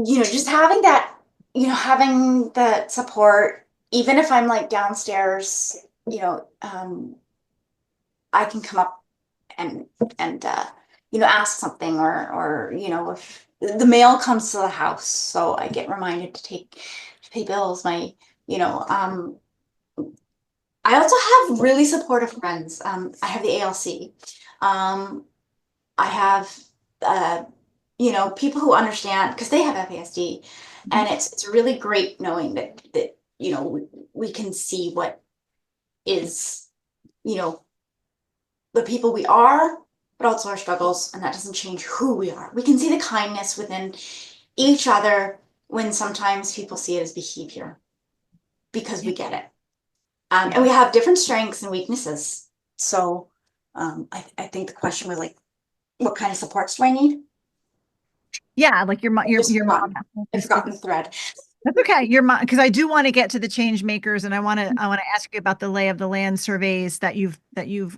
just having that support, even if I'm like downstairs, I can come up and ask something, or if the mail comes to the house, so I get reminded to pay bills. I also have really supportive friends. I have the ALC. I have people who understand because they have FASD, and it's really great knowing that we can see what is the people we are, but also our struggles, and that doesn't change who we are. We can see the kindness within each other when sometimes people see it as behavior because we get it. And we have different strengths and weaknesses. So I think the question was like, what kind of supports do I need? Yeah, like your mom. I've forgotten the thread. That's okay. Your mom, because I do want to get to the Changemakers, and I want to ask you about the lay of the land surveys that you've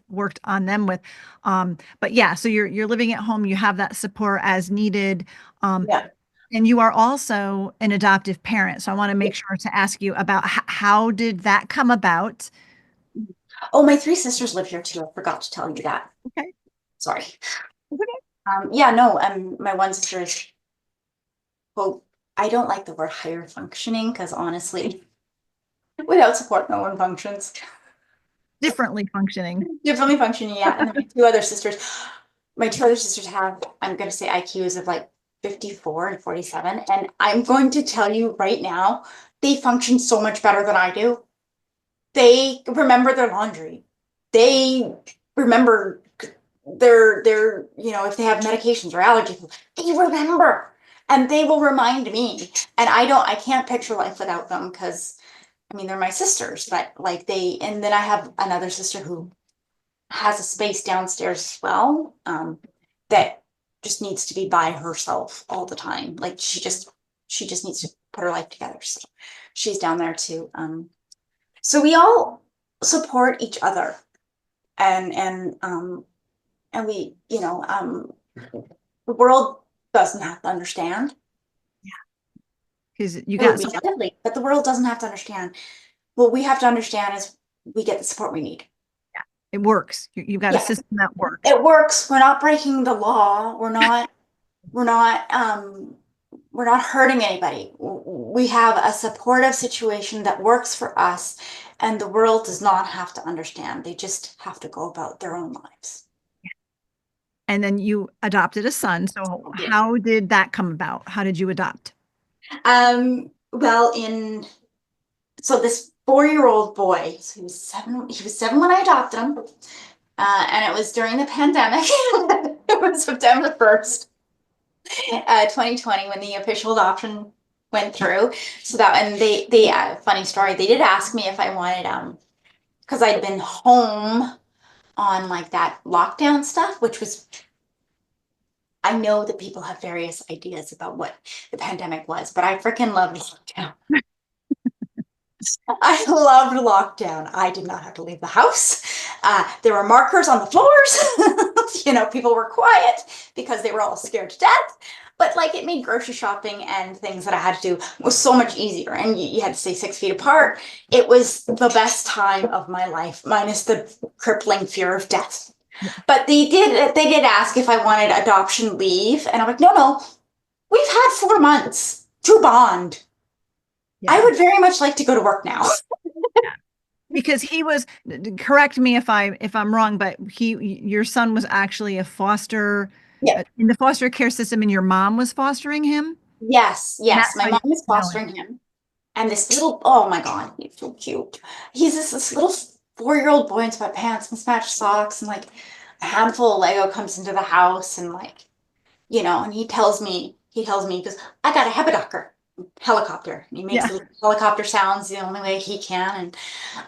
worked on them with. But yeah, so you're living at home. You have that support as needed. Yeah. And you are also an adoptive parent. So I want to make sure to ask you about how did that come about? Oh, my 3 sisters live here too. I forgot to tell you that. Okay. Sorry. Okay. Yeah, no, my one sister is, well, I don't like the word higher functioning because honestly, without support, no one functions. Differently functioning. Differently functioning, yeah. And then my 2 other sisters have, I'm going to say IQs of like 54 and 47. And I'm going to tell you right now, they function so much better than I do. They remember their laundry. They remember their if they have medications or allergies, they remember, and they will remind me. And I can't picture life without them because they're my sisters, but like and then I have another sister who has a space downstairs as well, that just needs to be by herself all the time. Like she just needs to put her life together. So she's down there too. So we all support each other, and we, the world doesn't have to understand. Yeah, because you got deadly, but the world doesn't have to understand. What we have to understand is we get the support we need. Yeah, it works. You've got a system that works. It works. We're not breaking the law. We're not we're not hurting anybody. We have a supportive situation that works for us, and the world does not have to understand. They just have to go about their own lives. And then you adopted a son. So Yeah. how did that come about? How did you adopt? Well, so this 4-year-old boy, so he was 7 when I adopted him. And it was during the pandemic. It was September 1st, 2020, when the official adoption went through. So that, and they funny story, they did ask me if I wanted, because I'd been home on like that lockdown stuff, which was, I know that people have various ideas about what the pandemic was, but I freaking loved lockdown. I loved lockdown. I did not have to leave the house. There were markers on the floors. People were quiet because they were all scared to death. But like, it made grocery shopping and things that I had to do was so much easier. And you had to stay 6 feet apart. It was the best time of my life, minus the crippling fear of death. But they did ask if I wanted adoption leave, and I'm like, no, we've had 4 months to bond. Yeah. I would very much like to go to work now. Because he was, correct me if I'm wrong, but your son was actually a foster, Yeah. in the foster care system, and your mom was fostering him? Yes. That's My how mom you is know fostering him. And this little, oh my God, he's so cute. He's this little 4-year-old boy in sweatpants, mismatched socks, and like a handful of Lego comes into the house, and like, and he tells me, because I got a helicopter. And he makes Yeah. little helicopter sounds the only way he can.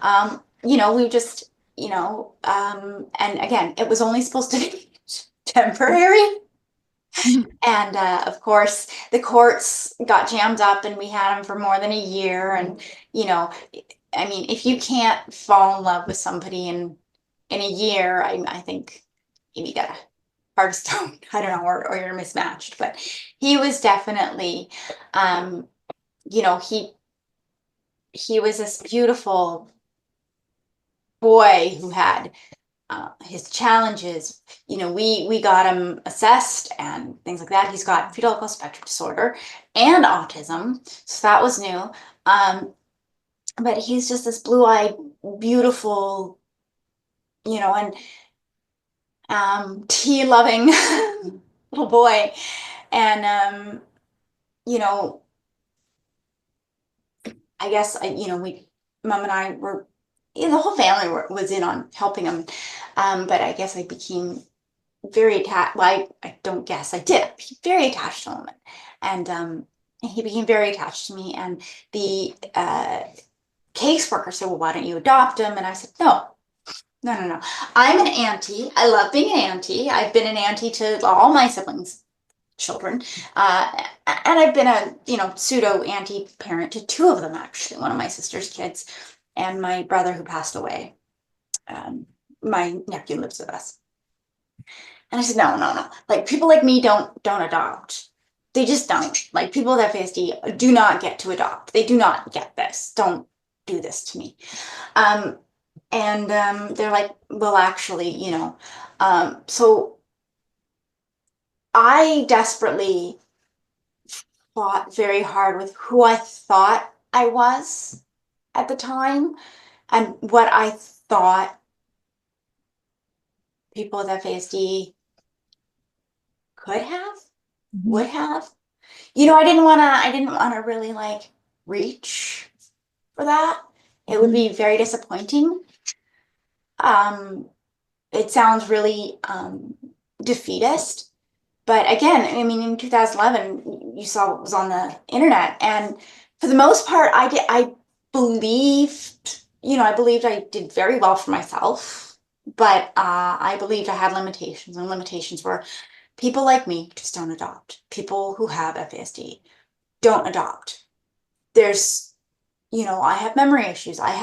And, we just, and again, it was only supposed to be temporary. And of course, the courts got jammed up, and we had him for more than a year. And I mean, if you can't fall in love with somebody in a year, I think maybe you got a heart of stone. I don't know, or you're mismatched. But he was definitely, he was this beautiful boy who had his challenges. We got him assessed and things like that. He's got fetal alcohol spectrum disorder and autism, so that was new. But he's just this blue-eyed, beautiful, and tea-loving little boy. And I guess Mom and I were, the whole family was in on helping him. But I guess I became very attached. Well, I don't guess, I did. I became very attached to him. And he became very attached to me. And the caseworker said, well, why don't you adopt him? And I said, no. I'm an auntie. I love being an auntie. I've been an auntie to all my siblings' children. And I've been a, pseudo auntie parent to 2 of them, actually. One of my sister's kids and my brother who passed away. My nephew lives with us. And I said, no. Like, people like me don't adopt. They just don't. Like, people with FASD do not get to adopt. They do not get this. Don't do this to me. And they're like, well, actually, so I desperately fought very hard with who I thought I was at the time and what I thought people with FASD could have, would have. I didn't want to really like reach for that. It would be very disappointing. It sounds really defeatist, but again, I mean, in 2011, you saw what was on the internet, and for the most part, I believed I did very well for myself, but I believed I had limitations, and limitations were people like me just don't adopt. People who have FASD don't adopt. There's, I have memory issues. I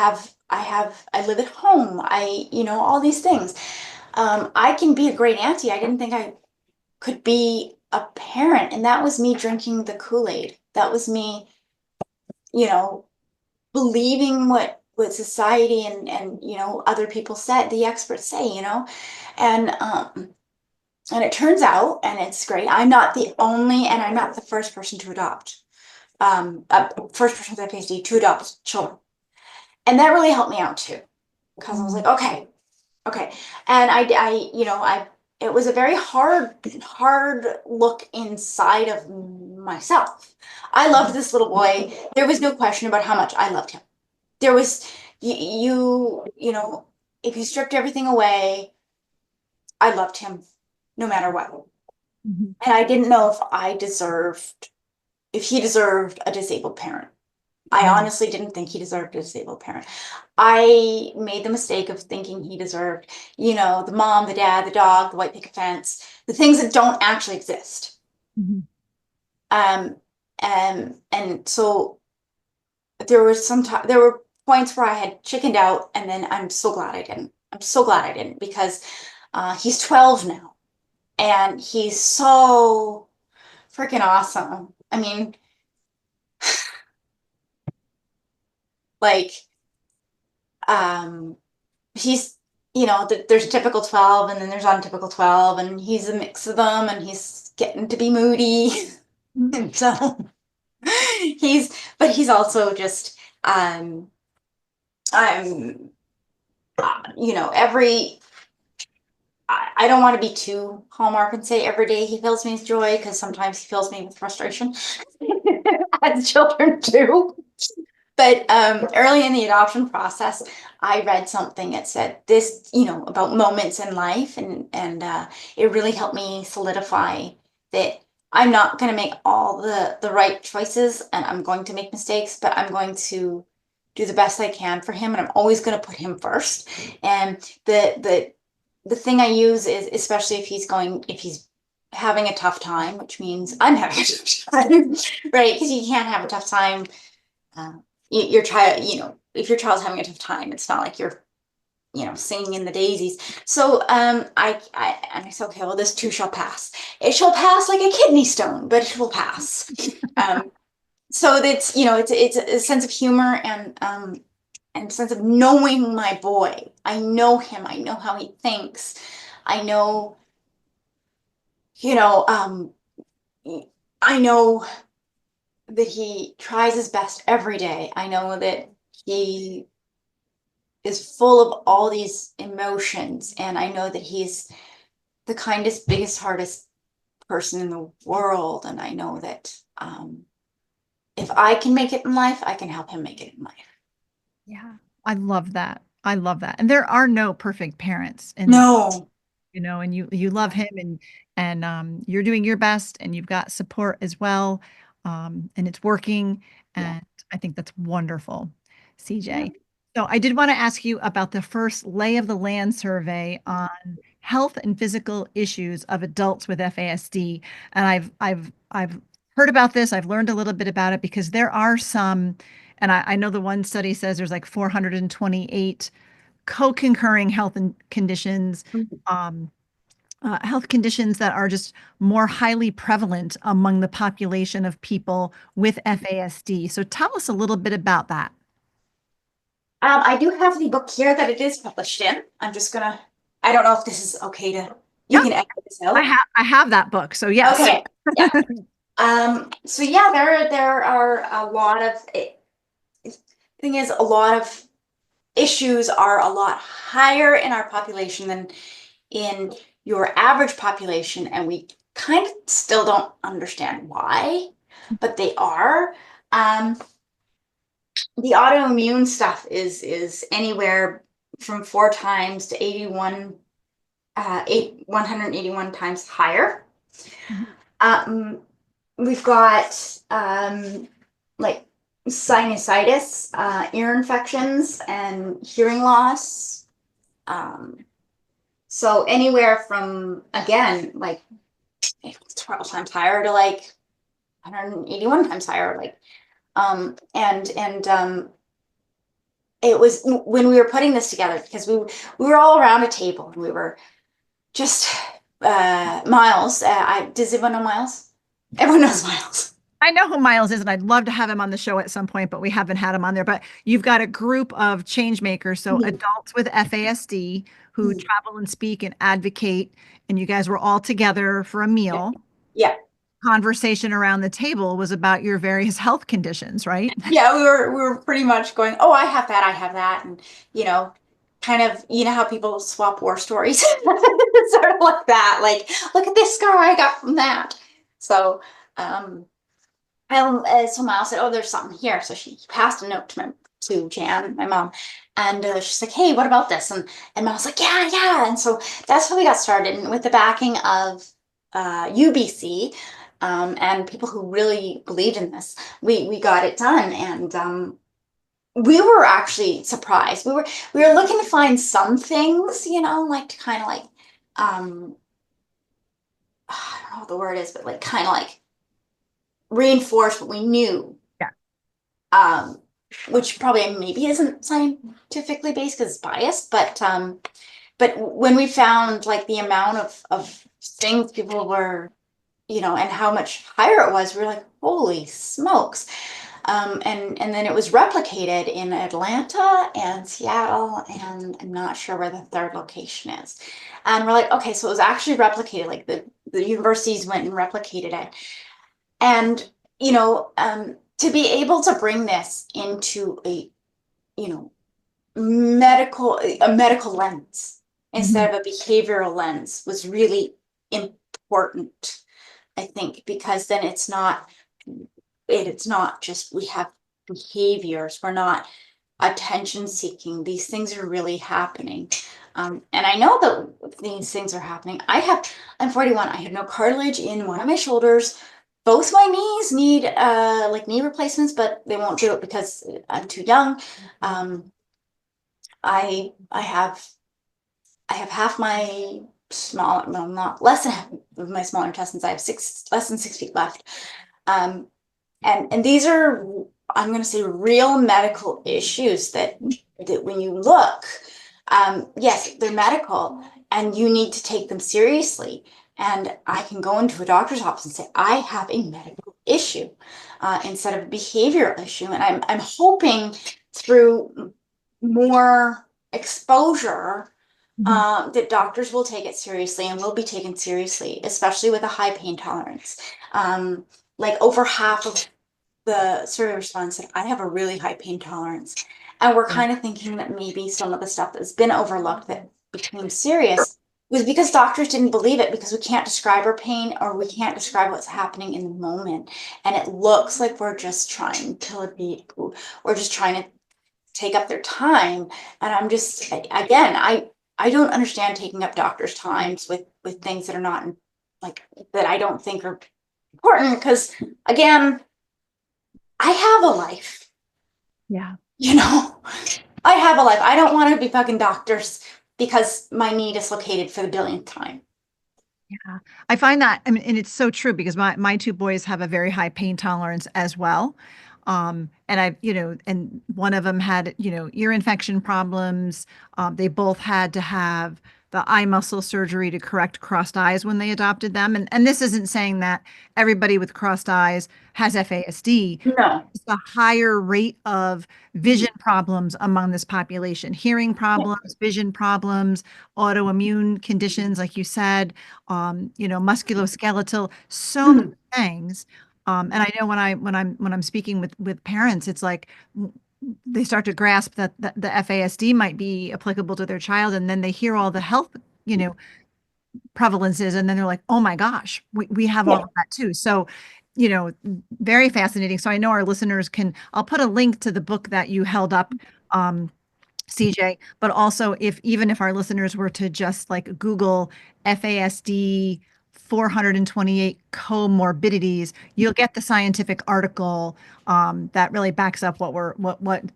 live at home. All these things. I can be a great auntie. I didn't think I could be a parent. And that was me drinking the Kool-Aid. That was me, believing what society and other people said, the experts say, and And it turns out, and it's great, I'm not the only, and I'm not the first person to adopt, first person with FASD to adopt children. And that really helped me out too, because I was like, okay. And it was a very hard look inside of myself. I loved this little boy. There was no question about how much I loved him. There was, if you stripped everything away, I loved him no matter what. Mhm. And I didn't know if he deserved a disabled parent. I honestly didn't think he deserved a disabled parent. I made the mistake of thinking he deserved, the mom, the dad, the dog, the white picket fence, the things that don't actually exist. Mhm. And so there were points where I had chickened out, and then I'm so glad I didn't. I'm so glad I didn't, because he's 12 now, and he's so freaking awesome. I mean, like, he's, there's typical 12, and then there's untypical 12, and he's a mix of them, and he's getting to be moody. And so he's also just, every, I don't want to be too Hallmark and say every day he fills me with joy, because sometimes he fills me with frustration, as children do. But early in the adoption process, I read something that said this, about moments in life, and it really helped me solidify that I'm not going to make all the right choices, and I'm going to make mistakes, but I'm going to do the best I can for him, and I'm always going to put him first. And the thing I use is, especially if he's having a tough time, which means I'm having a tough time, right? Because you can't have a tough time. Your child, if your child's having a tough time, it's not like you're, singing in the daisies. So I said, okay, well, this too shall pass. It shall pass like a kidney stone, but it will pass. So that's, it's a sense of humor, and sense of knowing my boy. I know him. I know how he thinks. I know, I know that he tries his best every day. I know that he is full of all these emotions, and I know that he's the kindest, biggest, hardest person in the world. And I know that if I can make it in life, I can help him make it in life. Yeah. I love that. I love that. And there are no perfect parents. And No. and you love him, and you're doing your best, and you've got support as well. And it's working. Yeah. And I think that's wonderful, Yeah. CJ. So I did want to ask you about the first lay of the land survey on health and physical issues of adults with FASD. And I've heard about this. I've learned a little bit about it, because there are some, and I know the one study says there's like 428 co-concurring conditions, um, health conditions that are just more highly prevalent among the population of people with FASD. So tell us a little bit about that. I do have the book here that it is published in. I don't know if this is okay you Yeah, can edit this out. I have that book. So yes. Okay. Yeah. So yeah, there are a lot of, thing is, a lot of issues are a lot higher in our population than in your average population, and we kind of still don't understand why, but they are. The autoimmune stuff is anywhere from 4 times to 181 times higher. We've got like sinusitis, ear infections, and hearing loss. So anywhere from, again, like 12 times higher to like 181 times higher, like, it was when we were putting this together, because we were all around a table, and we were just Miles. Does everyone know Miles? Everyone knows Miles. I know who Miles is, and I'd love to have him on the show at some point, but we haven't had him on there. But you've got a group of changemakers, so Mhm. adults with FASD who Mhm. travel and speak and advocate, and you guys were all together for a Yeah. meal. Yeah. Conversation around the table was about your various health conditions, right? Yeah, we were pretty much going, oh, I have that, and you know, kind of, you know how people swap war stories, sort of like that. Like, look at this scar I got from that. So, so Miles said, oh, there's something here. So she passed a note to Jan, my mom, and she's like, hey, what about this? And Miles was like, yeah, yeah. And so that's how we got started, and with the backing of UBC. And people who really believed in this, we got it done, and we were actually surprised. We were looking to find some things, you know, like to kind of like I don't know what the word is, but like kind of like reinforce what we knew. Yeah. Um, which probably maybe isn't scientifically based because it's biased, but when we found like the amount of things people were, you know, and how much higher it was, we were like, holy smokes. And then it was replicated in Atlanta and Seattle, and I'm not sure where the third location is. And we're like, okay, so it was actually replicated, like the universities went and replicated it. And, you know, to be able to bring this into you know, a medical lens Mhm. instead of a behavioral lens was really important, I think, because then it's not just we have behaviors, we're not attention seeking. These things are really happening. And I know that these things are happening. I'm 41. I have no cartilage in one of my shoulders. Both my knees need like knee replacements, but they won't do it because I'm too young. Um, I have half my well, not less than half of my smaller intestines. I have less than 6 feet left. Um, and these are, I'm going to say, real medical issues that when you look, yes, they're medical, and you need to take them seriously. And I can go into a doctor's office and say, I have a medical issue, instead of a behavioral issue. And I'm hoping through more exposure, Mhm. that doctors will take it seriously and will be taken seriously, especially with a high pain tolerance. Like over half of the survey respondents said, I have a really high pain tolerance. And we're Yeah. kind of thinking that maybe some of the stuff that's been overlooked that became serious was because doctors didn't believe it, because we can't describe our pain or we can't describe what's happening in the moment. And it looks like we're just trying to we're just trying to take up their time. And I'm just, again, I don't understand taking up doctors' times with things that are not like that I don't think are important, because again, I have a life, Yeah. you know. I have a life. I don't want to be fucking doctors because my knee dislocated for the billionth time. Yeah. I find that, I mean, and it's so true because my two boys have a very high pain tolerance as well. And and one of them had, ear infection problems. They both had to have the eye muscle surgery to correct crossed eyes when they adopted them. And this isn't saying that everybody with crossed eyes has FASD. No. It's a higher rate of vision problems among this population, hearing Yeah. problems, vision problems, autoimmune conditions, like you said, musculoskeletal, so many Mhm. things. And I know when I'm speaking with parents, it's like they start to grasp that the FASD might be applicable to their child, and then they hear all the health, you know, prevalences, and then they're like, oh my gosh, we have all Yeah. of that too. So, very fascinating. So I know our listeners I'll put a link to the book that you held up. CJ, but also even if our listeners were to just like Google FASD 428 comorbidities, you'll get the scientific article that really backs up what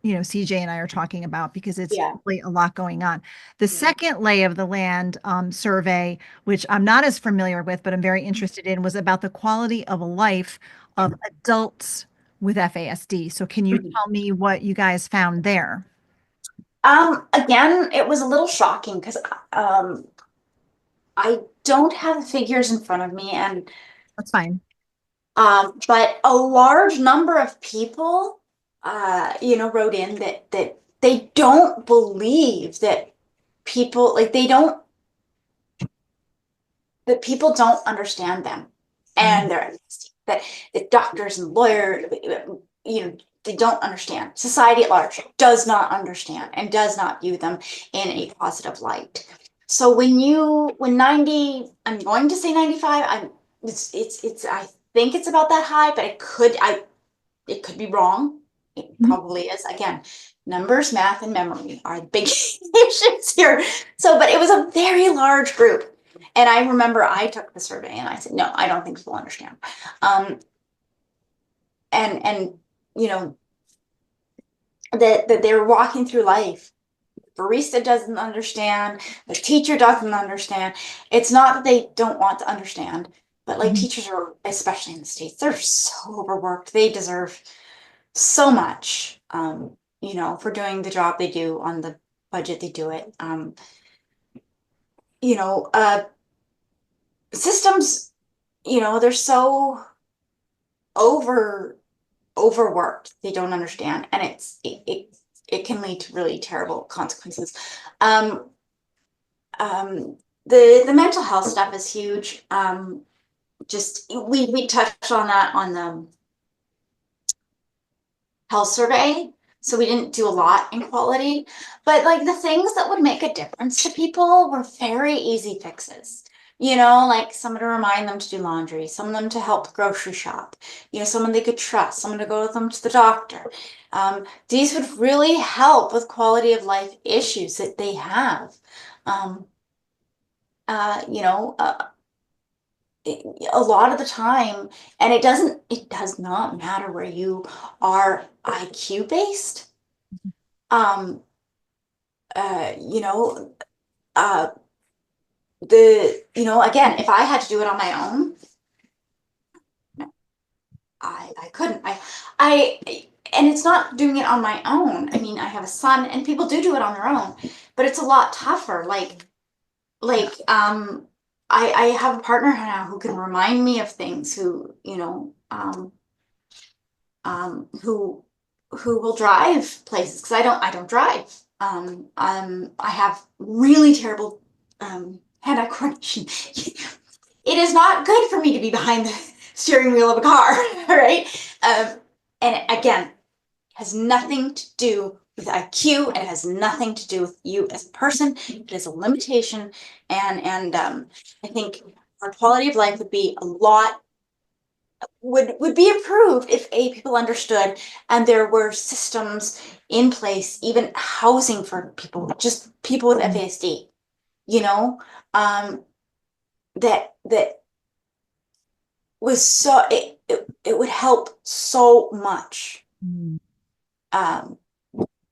CJ and I are talking about, because it's Yeah. really a lot going on. The second lay of the land survey, which I'm not as familiar with, but I'm very interested in, was about the quality of life of adults with FASD. So can you Mhm. tell me what you guys found there? Again, it was a little shocking because um, I don't have the figures in front of me, and That's fine. But a large number of people, wrote in that they don't believe that people like they don't that people don't understand them, and that the doctors and lawyers, they don't understand. Society at large does not understand and does not view them in a positive light. So when 90, I'm going to say 95, I think it's about that high, but it could be wrong. It probably is. Again, numbers, math, and memory are the big issues here. So, but it was a very large group. And I remember I took the survey and I said, no, I don't think people understand. And that they're walking through life. Barista doesn't understand, the teacher doesn't understand. It's not that they don't want to understand, but like teachers are, especially in the States, they're so overworked. They deserve so much, for doing the job they do on the budget they do it. Systems, they're so overworked, they don't understand, and it can lead to really terrible consequences. The mental health stuff is huge. Just we touched on that on the health survey, so we didn't do a lot in quality, but like the things that would make a difference to people were very easy fixes. Like someone to remind them to do laundry, someone to help grocery shop, someone they could trust, someone to go with them to the doctor. These would really help with quality of life issues that they have. A lot of the time, and it does not matter where you are IQ based. Again, if I had to do it on my own, I couldn't. And it's not doing it on my own. I mean, I have a son, and people do it on their own, but it's a lot tougher. I have a partner now who can remind me of things, who will drive places, because I don't drive. I have really terrible hand-eye coordination. It is not good for me to be behind the steering wheel of a car, right? And again, has nothing to do with IQ, and it has nothing to do with you as a person. It is a limitation, and I think our quality of life would be would be improved if people understood, and there were systems in place, even housing for people, just people with FASD, that was so it would help so much.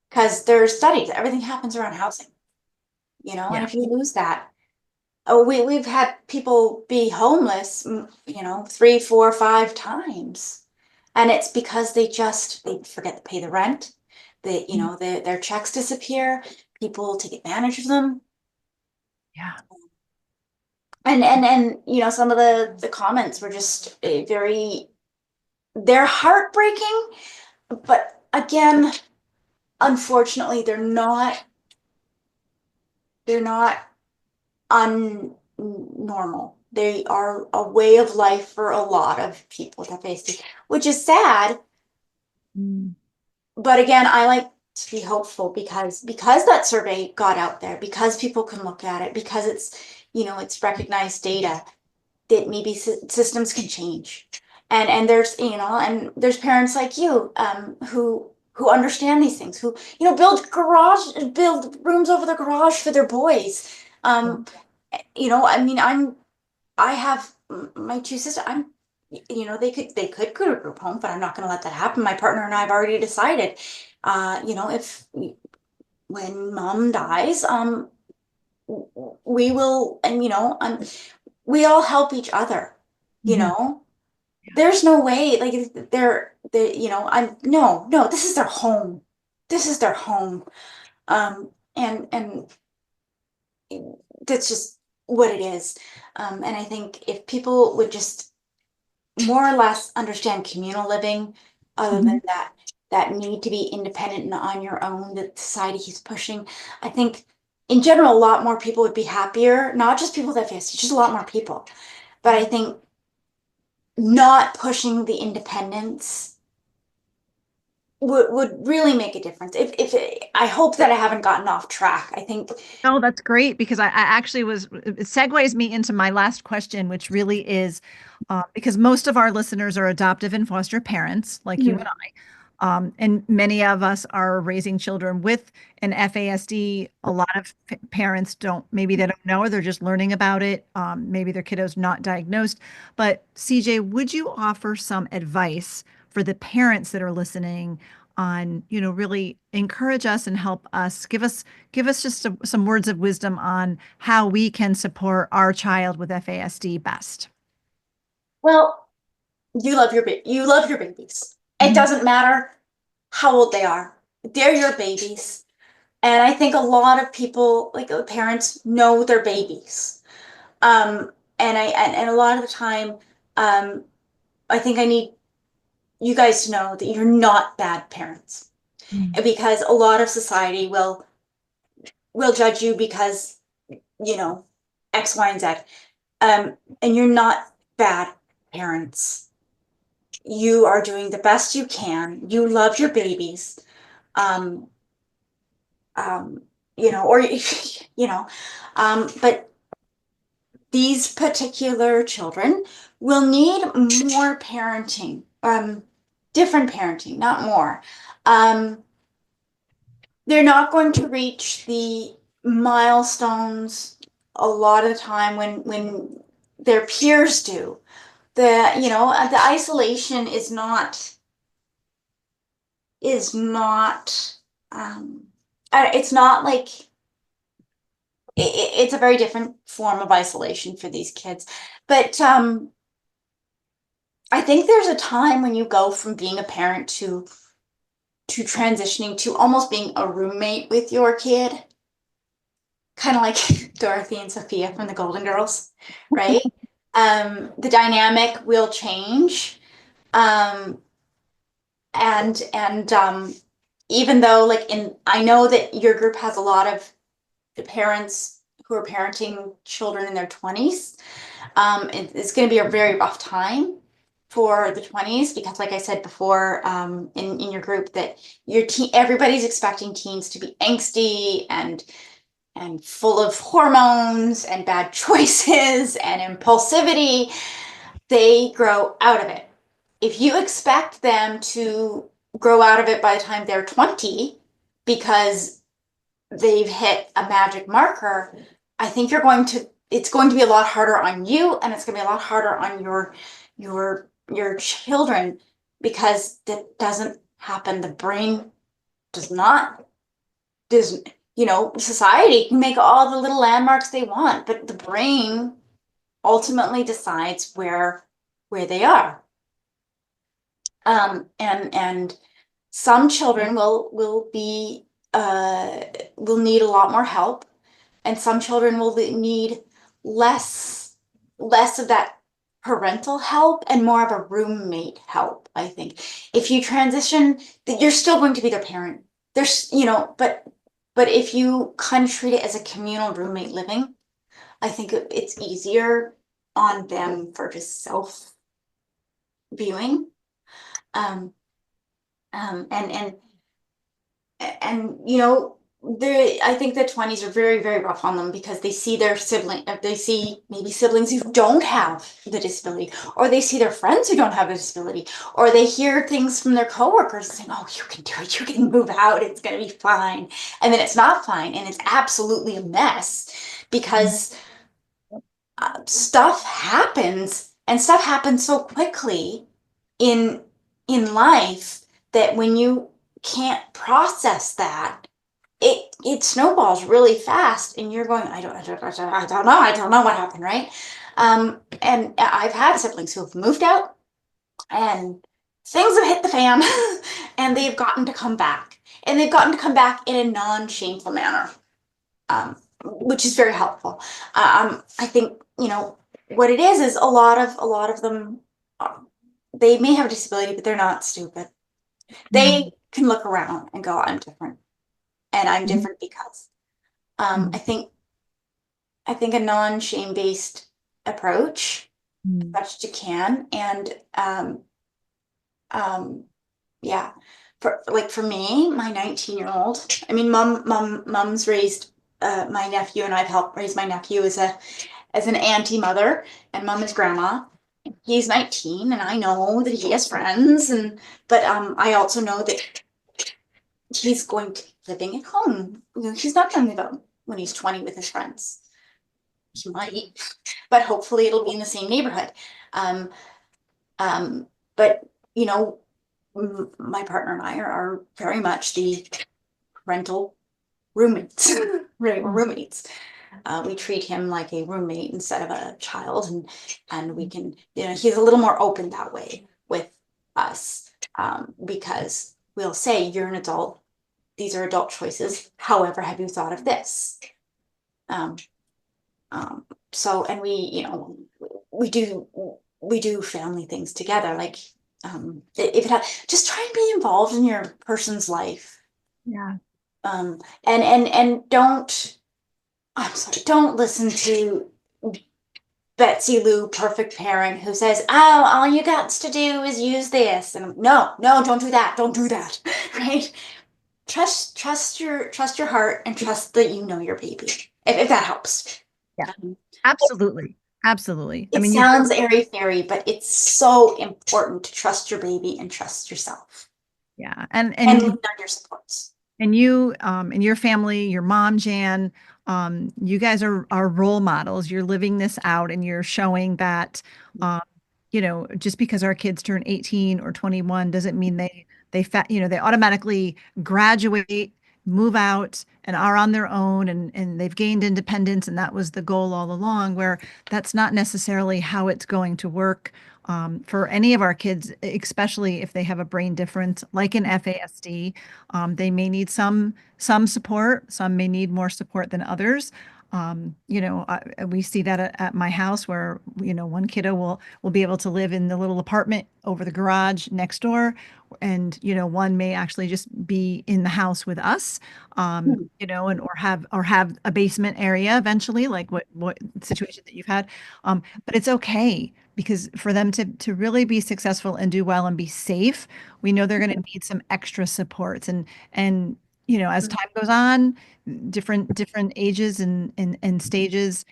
Because there's studies, everything happens around housing, and if you lose that, we've had people be homeless, 3, 4, 5 times, and it's because they forget to pay the rent. Their checks disappear. People take advantage of them. Yeah. And some of the comments were just they're heartbreaking, but again, unfortunately, they're not unnormal. They are a way of life for a lot of people with FASD, which is sad. But again, I like to be hopeful, because that survey got out there, because people can look at it, because it's recognized data, that maybe systems can change. And there's and there's parents like you, who understand these things, who build rooms over the garage for their boys. I mean, I have my 2 sisters. They could go to a group home, but I'm not going to let that happen. My partner and I have already decided, if when mom dies, we will, and we all help each other. There's no way, like no, this is their home. This is their home. And that's just what it is. And I think if people would just more or less understand communal living, other than that need to be independent and on your own that society keeps pushing. I think in general, a lot more people would be happier, not just people with FASD, just a lot more people. But I think not pushing the independence would really make a difference. I hope that I haven't gotten off track. I think. No, that's great, because I actually it segues me into my last question, which really is because most of our listeners are adoptive and foster parents, like you and I. And many of us are raising children with an FASD. A lot of parents maybe they don't know, or they're just learning about it. Maybe their kiddo's not diagnosed. But CJ, would you offer some advice for the parents that are listening on, really encourage us and help us, give us just some words of wisdom on how we can support our child with FASD best? Well, you love your babies. It doesn't matter how old they are. They're your babies. And I think a lot of people, like parents, know their babies. And a lot of the time, I think I need you guys to know that you're not bad parents. Because a lot of society will judge you because, X, Y, and Z. And you're not bad parents. You are doing the best you can. You love your babies. But these particular children will need more parenting, different parenting, not more. They're not going to reach the milestones a lot of the time when their peers do. The isolation is not it's not like it's a very different form of isolation for these kids. But I think there's a time when you go from being a parent to transitioning to almost being a roommate with your kid, kind of like Dorothy and Sophia from the Golden Girls, right? The dynamic will change. And even though I know that your group has a lot of the parents who are parenting children in their 20s, it's going to be a very rough time for the 20s, because like I said before, in your group, that everybody's expecting teens to be angsty and full of hormones and bad choices and impulsivity. They grow out of it. If you expect them to grow out of it by the time they're 20 because they've hit a magic marker, I think it's going to be a lot harder on you, and it's going to be a lot harder on your children, because that doesn't happen. The brain society can make all the little landmarks they want, but the brain ultimately decides where they are. And some children will need a lot more help, and some children will need less of that parental help and more of a roommate help. I think if you transition, that you're still going to be their parent. There's, but if you kind of treat it as a communal roommate living, I think it's easier on them for just self viewing. And I think the 20s are very, very rough on them, because they see their they see maybe siblings who don't have the disability, or they see their friends who don't have a disability, or they hear things from their coworkers saying, "Oh, you can do it, you can move out, it's going to be fine." And then it's not fine, and it's absolutely a mess, because stuff happens, and stuff happens so quickly in life, that when you can't process that, it snowballs really fast, and you're going, I don't know what happened, right? And I've had siblings who have moved out, and things have hit the fan, and they've gotten to come back, in a non-shameful manner, which is very helpful. I think what it is a lot of them they may have a disability, but they're not stupid. They can look around and go, I'm different. And I'm different because I think a non-shame based approach, as much as you can. And yeah, for me, my 19-year-old, I mean, mom's raised my nephew, and I've helped raise my nephew as an auntie mother, and mom is grandma. He's 19, and I know that he has friends, but I also know that he's going to be living at home. He's not going to live out when he's 20 with his friends. He might, but hopefully it'll be in the same neighborhood. But my partner and I are very much the parental roommates. Right, we're roommates. We treat him like a roommate instead of a child, and we can, he's a little more open that way with us, because we'll say, you're an adult, these are adult choices, however, have you thought of this? So, and we do family things together, like if it just try and be involved in your person's life. Yeah. And don't listen to Betsy Lou, perfect parent, who says, oh, all you got to do is use this. And no, don't do that. Don't do that. Right? Trust your heart, and trust that you know your baby. If that helps. Yeah, absolutely. Absolutely. It sounds airy-fairy, but it's so important to trust your baby and trust yourself. Yeah. And lean on your supports. And you, and your family, your mom, Jan, you guys are role models. You're living this out, and you're showing that, just because our kids turn 18 or 21 doesn't mean they automatically graduate, move out, and are on their own, and they've gained independence. And that was the goal all along, where that's not necessarily how it's going to work. For any of our kids, especially if they have a brain difference like an FASD, they may need some support. Some may need more support than others. We see that at my house, where one kiddo will be able to live in the little apartment over the garage next door, and one may actually just be in the house with us, and or have a basement area eventually, like what situation that you've had. But it's okay, because for them to really be successful and do well and be safe, we know they're going to need some extra supports. And as time goes on, different ages and stages,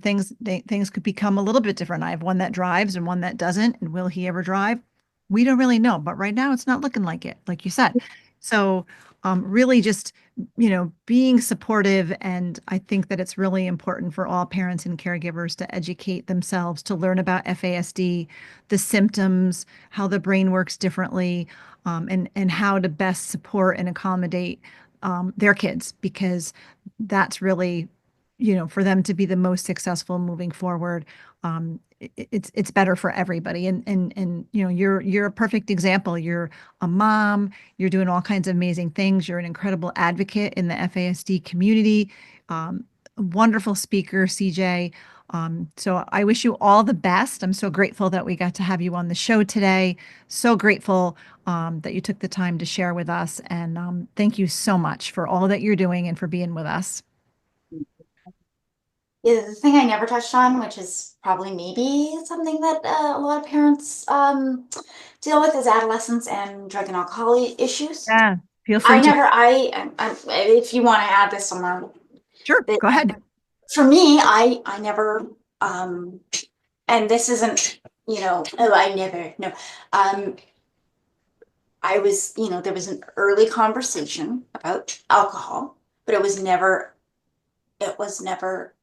things could become a little bit different. I have one that drives and one that doesn't, and will he ever drive? We don't really know, but right now it's not looking like it, like you said. So really just being supportive. And I think that it's really important for all parents and caregivers to educate themselves, to learn about FASD, the symptoms, how the brain works differently, and how to best support and accommodate their kids, because that's really, for them to be the most successful moving forward. It's better for everybody. And you're a perfect example. You're a mom, you're doing all kinds of amazing things. You're an incredible advocate in the FASD community. Wonderful speaker, CJ. So I wish you all the best. I'm so grateful that we got to have you on the show today. So grateful that you took the time to share with us. And thank you so much for all that you're doing and for being with us. Yeah, the thing I never touched on, which is probably maybe something that a lot of parents deal with, is adolescence and drug and alcohol issues. Yeah, feel free to. If you want to add this somewhere. Sure, go ahead. For me, I never, and this isn't, I never, no. I was, there was an early conversation about alcohol, but it was never, right, it was never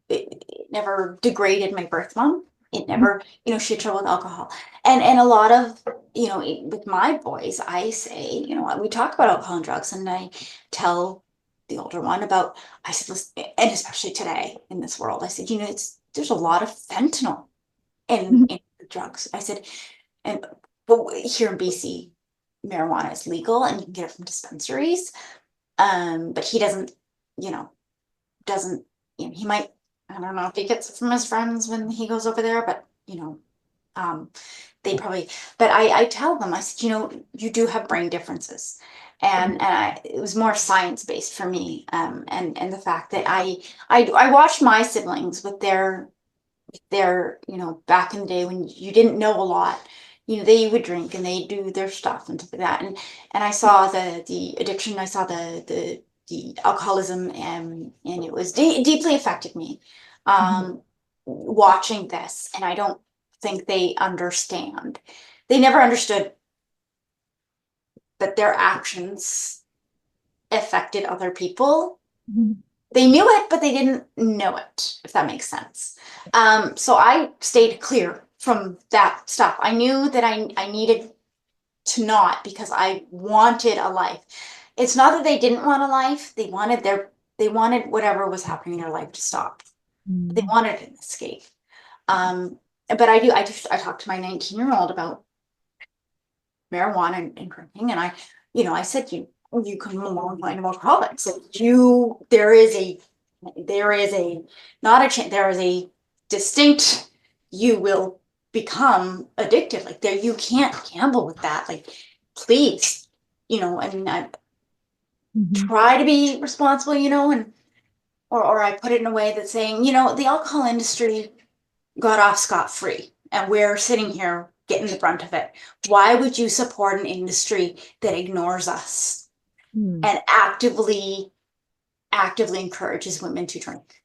it never degraded my birth mom. It never, she had trouble with alcohol. And a lot of, with my boys, I say, we talk about alcohol and drugs, and I tell the older one about, I said, listen, and especially today in this world, I said, there's a lot of fentanyl in the drugs. I said, but here in BC, marijuana is legal and you can get it from dispensaries. But he doesn't, doesn't, he might, I don't know if he gets it from his friends when he goes over there, but they probably, but I tell them, I said, you do have brain differences. And it was more science based for me. And the fact that I watched my siblings with their, back in the day when you didn't know a lot, they would drink and they do their stuff and stuff like that. And I saw the addiction, I saw the alcoholism, and it was deeply affected me. Watching this, and I don't think they understand. They never understood that their actions affected other people. They knew it, but they didn't know it, if that makes sense. So I stayed clear from that stuff. I knew that I needed to not, because I wanted a life. It's not that they didn't want a life. They wanted whatever was happening in their life to stop. They wanted an escape. But I talked to my 19-year-old about marijuana and drinking, and I said, you can no longer find alcoholics. There is not a chance, there is a distinct, you will become addicted. Like, there, you can't gamble with that. Like, please, I try to be responsible, and or I put it in a way that's saying, the alcohol industry got off scot-free, and we're sitting here getting the brunt of it. Why would you support an industry that ignores us and actively encourages women to drink?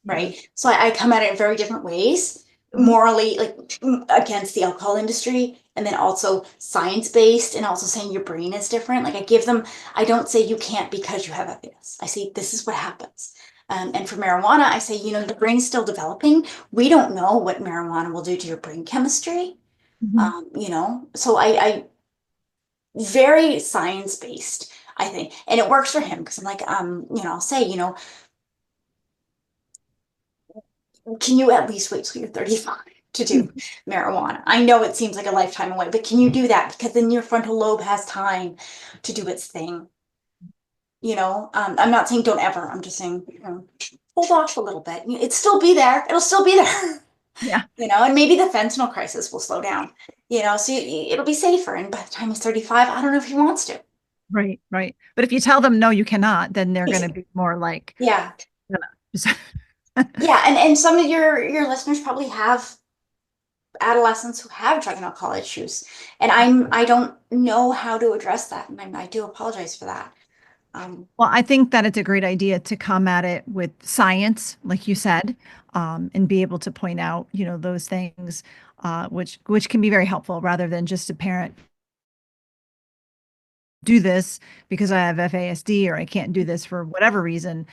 Right. So I come at it in very different ways, morally, like against the alcohol industry, and then also science-based, and also saying your brain is different. Like, I don't say you can't because you have FAS. I say, this is what happens. And for marijuana, I say, your brain's still developing. We don't know what marijuana will do to your brain chemistry. So I very science-based, I think, and it works for him, because I'm like, I'll say, can you at least wait till you're 35 to do marijuana? I know it seems like a lifetime away, but can you do that? Because then your frontal lobe has time to do its thing. I'm not saying don't ever. I'm just saying, hold off a little bit. It'll still be there. It'll still be there. Yeah. And maybe the fentanyl crisis will slow down. So it'll be safer. And by the time he's 35, I don't know if he wants to. Right. But if you tell them no, you cannot, then they're going to be more like, yeah. Yeah. Yeah, and some of your listeners probably have adolescents who have drug and alcohol issues, and I don't know how to address that, and I do apologize for that. Well, I think that it's a great idea to come at it with science, like you said, and be able to point out, those things, which can be very helpful, rather than just a parent do this because I have FASD, or I can't do this for whatever reason.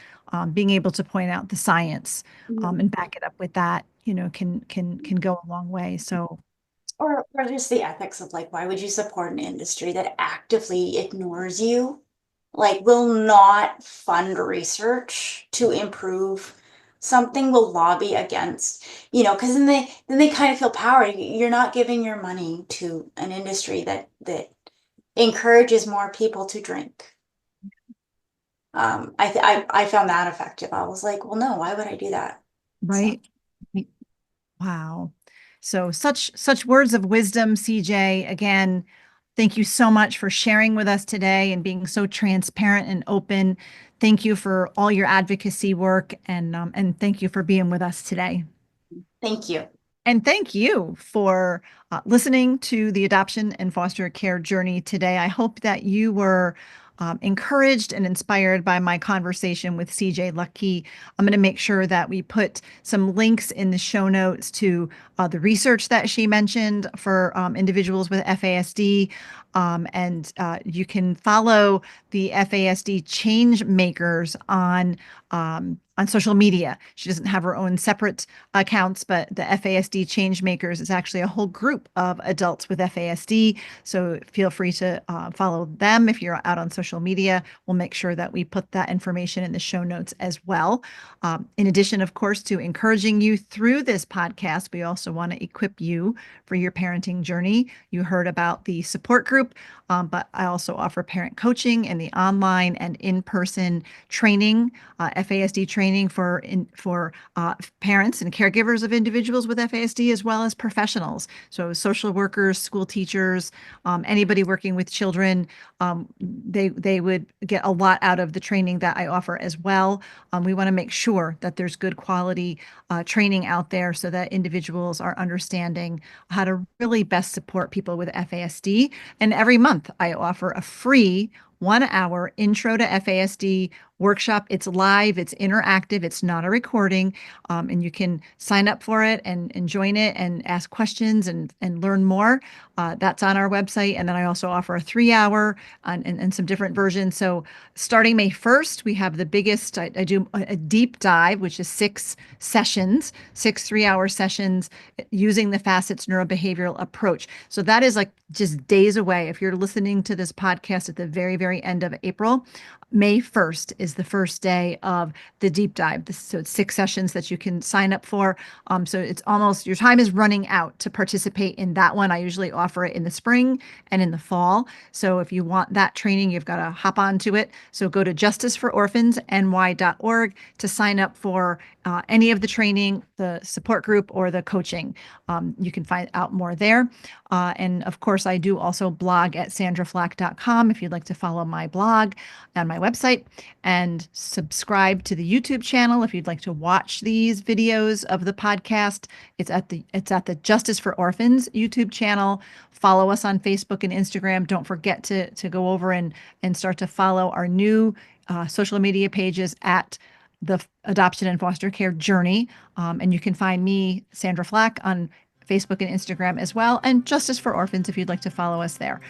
Being able to point out the science and back it up with that, can go a long way. So, or just the ethics of, like, why would you support an industry that actively ignores you? Like, will not fund research to improve something, will lobby against, because then they kind of feel power. You're not giving your money to an industry that encourages more people to drink. I found that effective. I was like, well, no, why would I do that? right. Wow. So such words of wisdom, CJ. Again, thank you so much for sharing with us today and being so transparent and open. Thank you for all your advocacy work, and thank you for being with us today. Thank you. And thank you for listening to the adoption and foster care journey today. I hope that you were encouraged and inspired by my conversation with CJ Lutke. I'm going to make sure that we put some links in the show notes to the research that she mentioned for individuals with FASD. And you can follow the FASD Changemakers on social media. She doesn't have her own separate accounts, but the FASD Changemakers is actually a whole group of adults with FASD. So feel free to follow them if you're out on social media. We'll make sure that we put that information in the show notes as well. In addition, of course, to encouraging you through this podcast, we also want to equip you for your parenting journey. You heard about the support group, but I also offer parent coaching and the online and in-person training, FASD training training for parents and caregivers of individuals with FASD, as well as professionals. So social workers, school teachers, anybody working with children, they would get a lot out of the training that I offer as well. We want to make sure that there's good quality training out there so that individuals are understanding how to really best support people with FASD. And every month I offer a free 1-hour intro to FASD workshop. It's live, it's interactive, it's not a recording, and you can sign up for it and join it and ask questions and learn more. That's on our website. And then I also offer a 3-hour and some different versions. So starting May 1st, we have the biggest, I do a deep dive, which is 6 sessions, 6 3-hour sessions using the Facets neurobehavioral approach. So that is like just days away. If you're listening to this podcast at the very, very end of April, May 1st is the first day of the deep dive. So it's 6 sessions that you can sign up for. So it's almost, your time is running out to participate in that one. I usually offer it in the spring and in the fall. So if you want that training, you've got to hop onto it. So go to justicefororphansny.org to sign up for any of the training, the support group, or the coaching. You can find out more there. And of course, I do also blog at sandraflach.com if you'd like to follow my blog on my website, and subscribe to the YouTube channel if you'd like to watch these videos of the podcast. It's at the Justice for Orphans YouTube channel. Follow us on Facebook and Instagram. Don't forget to go over and start to follow our new social media pages at the Adoption and Foster Care Journey. And you can find me, Sandra Flach, on Facebook and Instagram as well, and Justice for Orphans if you'd like to follow us there.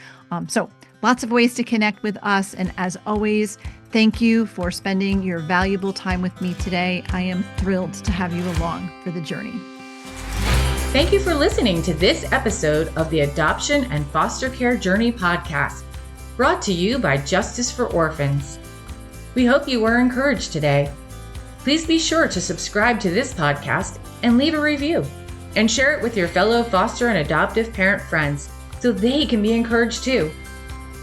So lots of ways to connect with us. And as always, thank you for spending your valuable time with me today. I am thrilled to have you along for the journey. Thank you for listening to this episode of the Adoption and Foster Care Journey podcast, brought to you by Justice for Orphans. We hope you were encouraged today. Please be sure to subscribe to this podcast and leave a review, and share it with your fellow foster and adoptive parent friends so they can be encouraged too.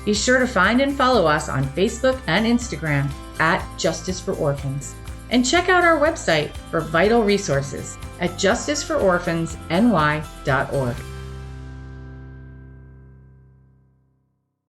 Be sure to find and follow us on Facebook and Instagram at Justice for Orphans, and check out our website for vital resources at justicefororphansny.org.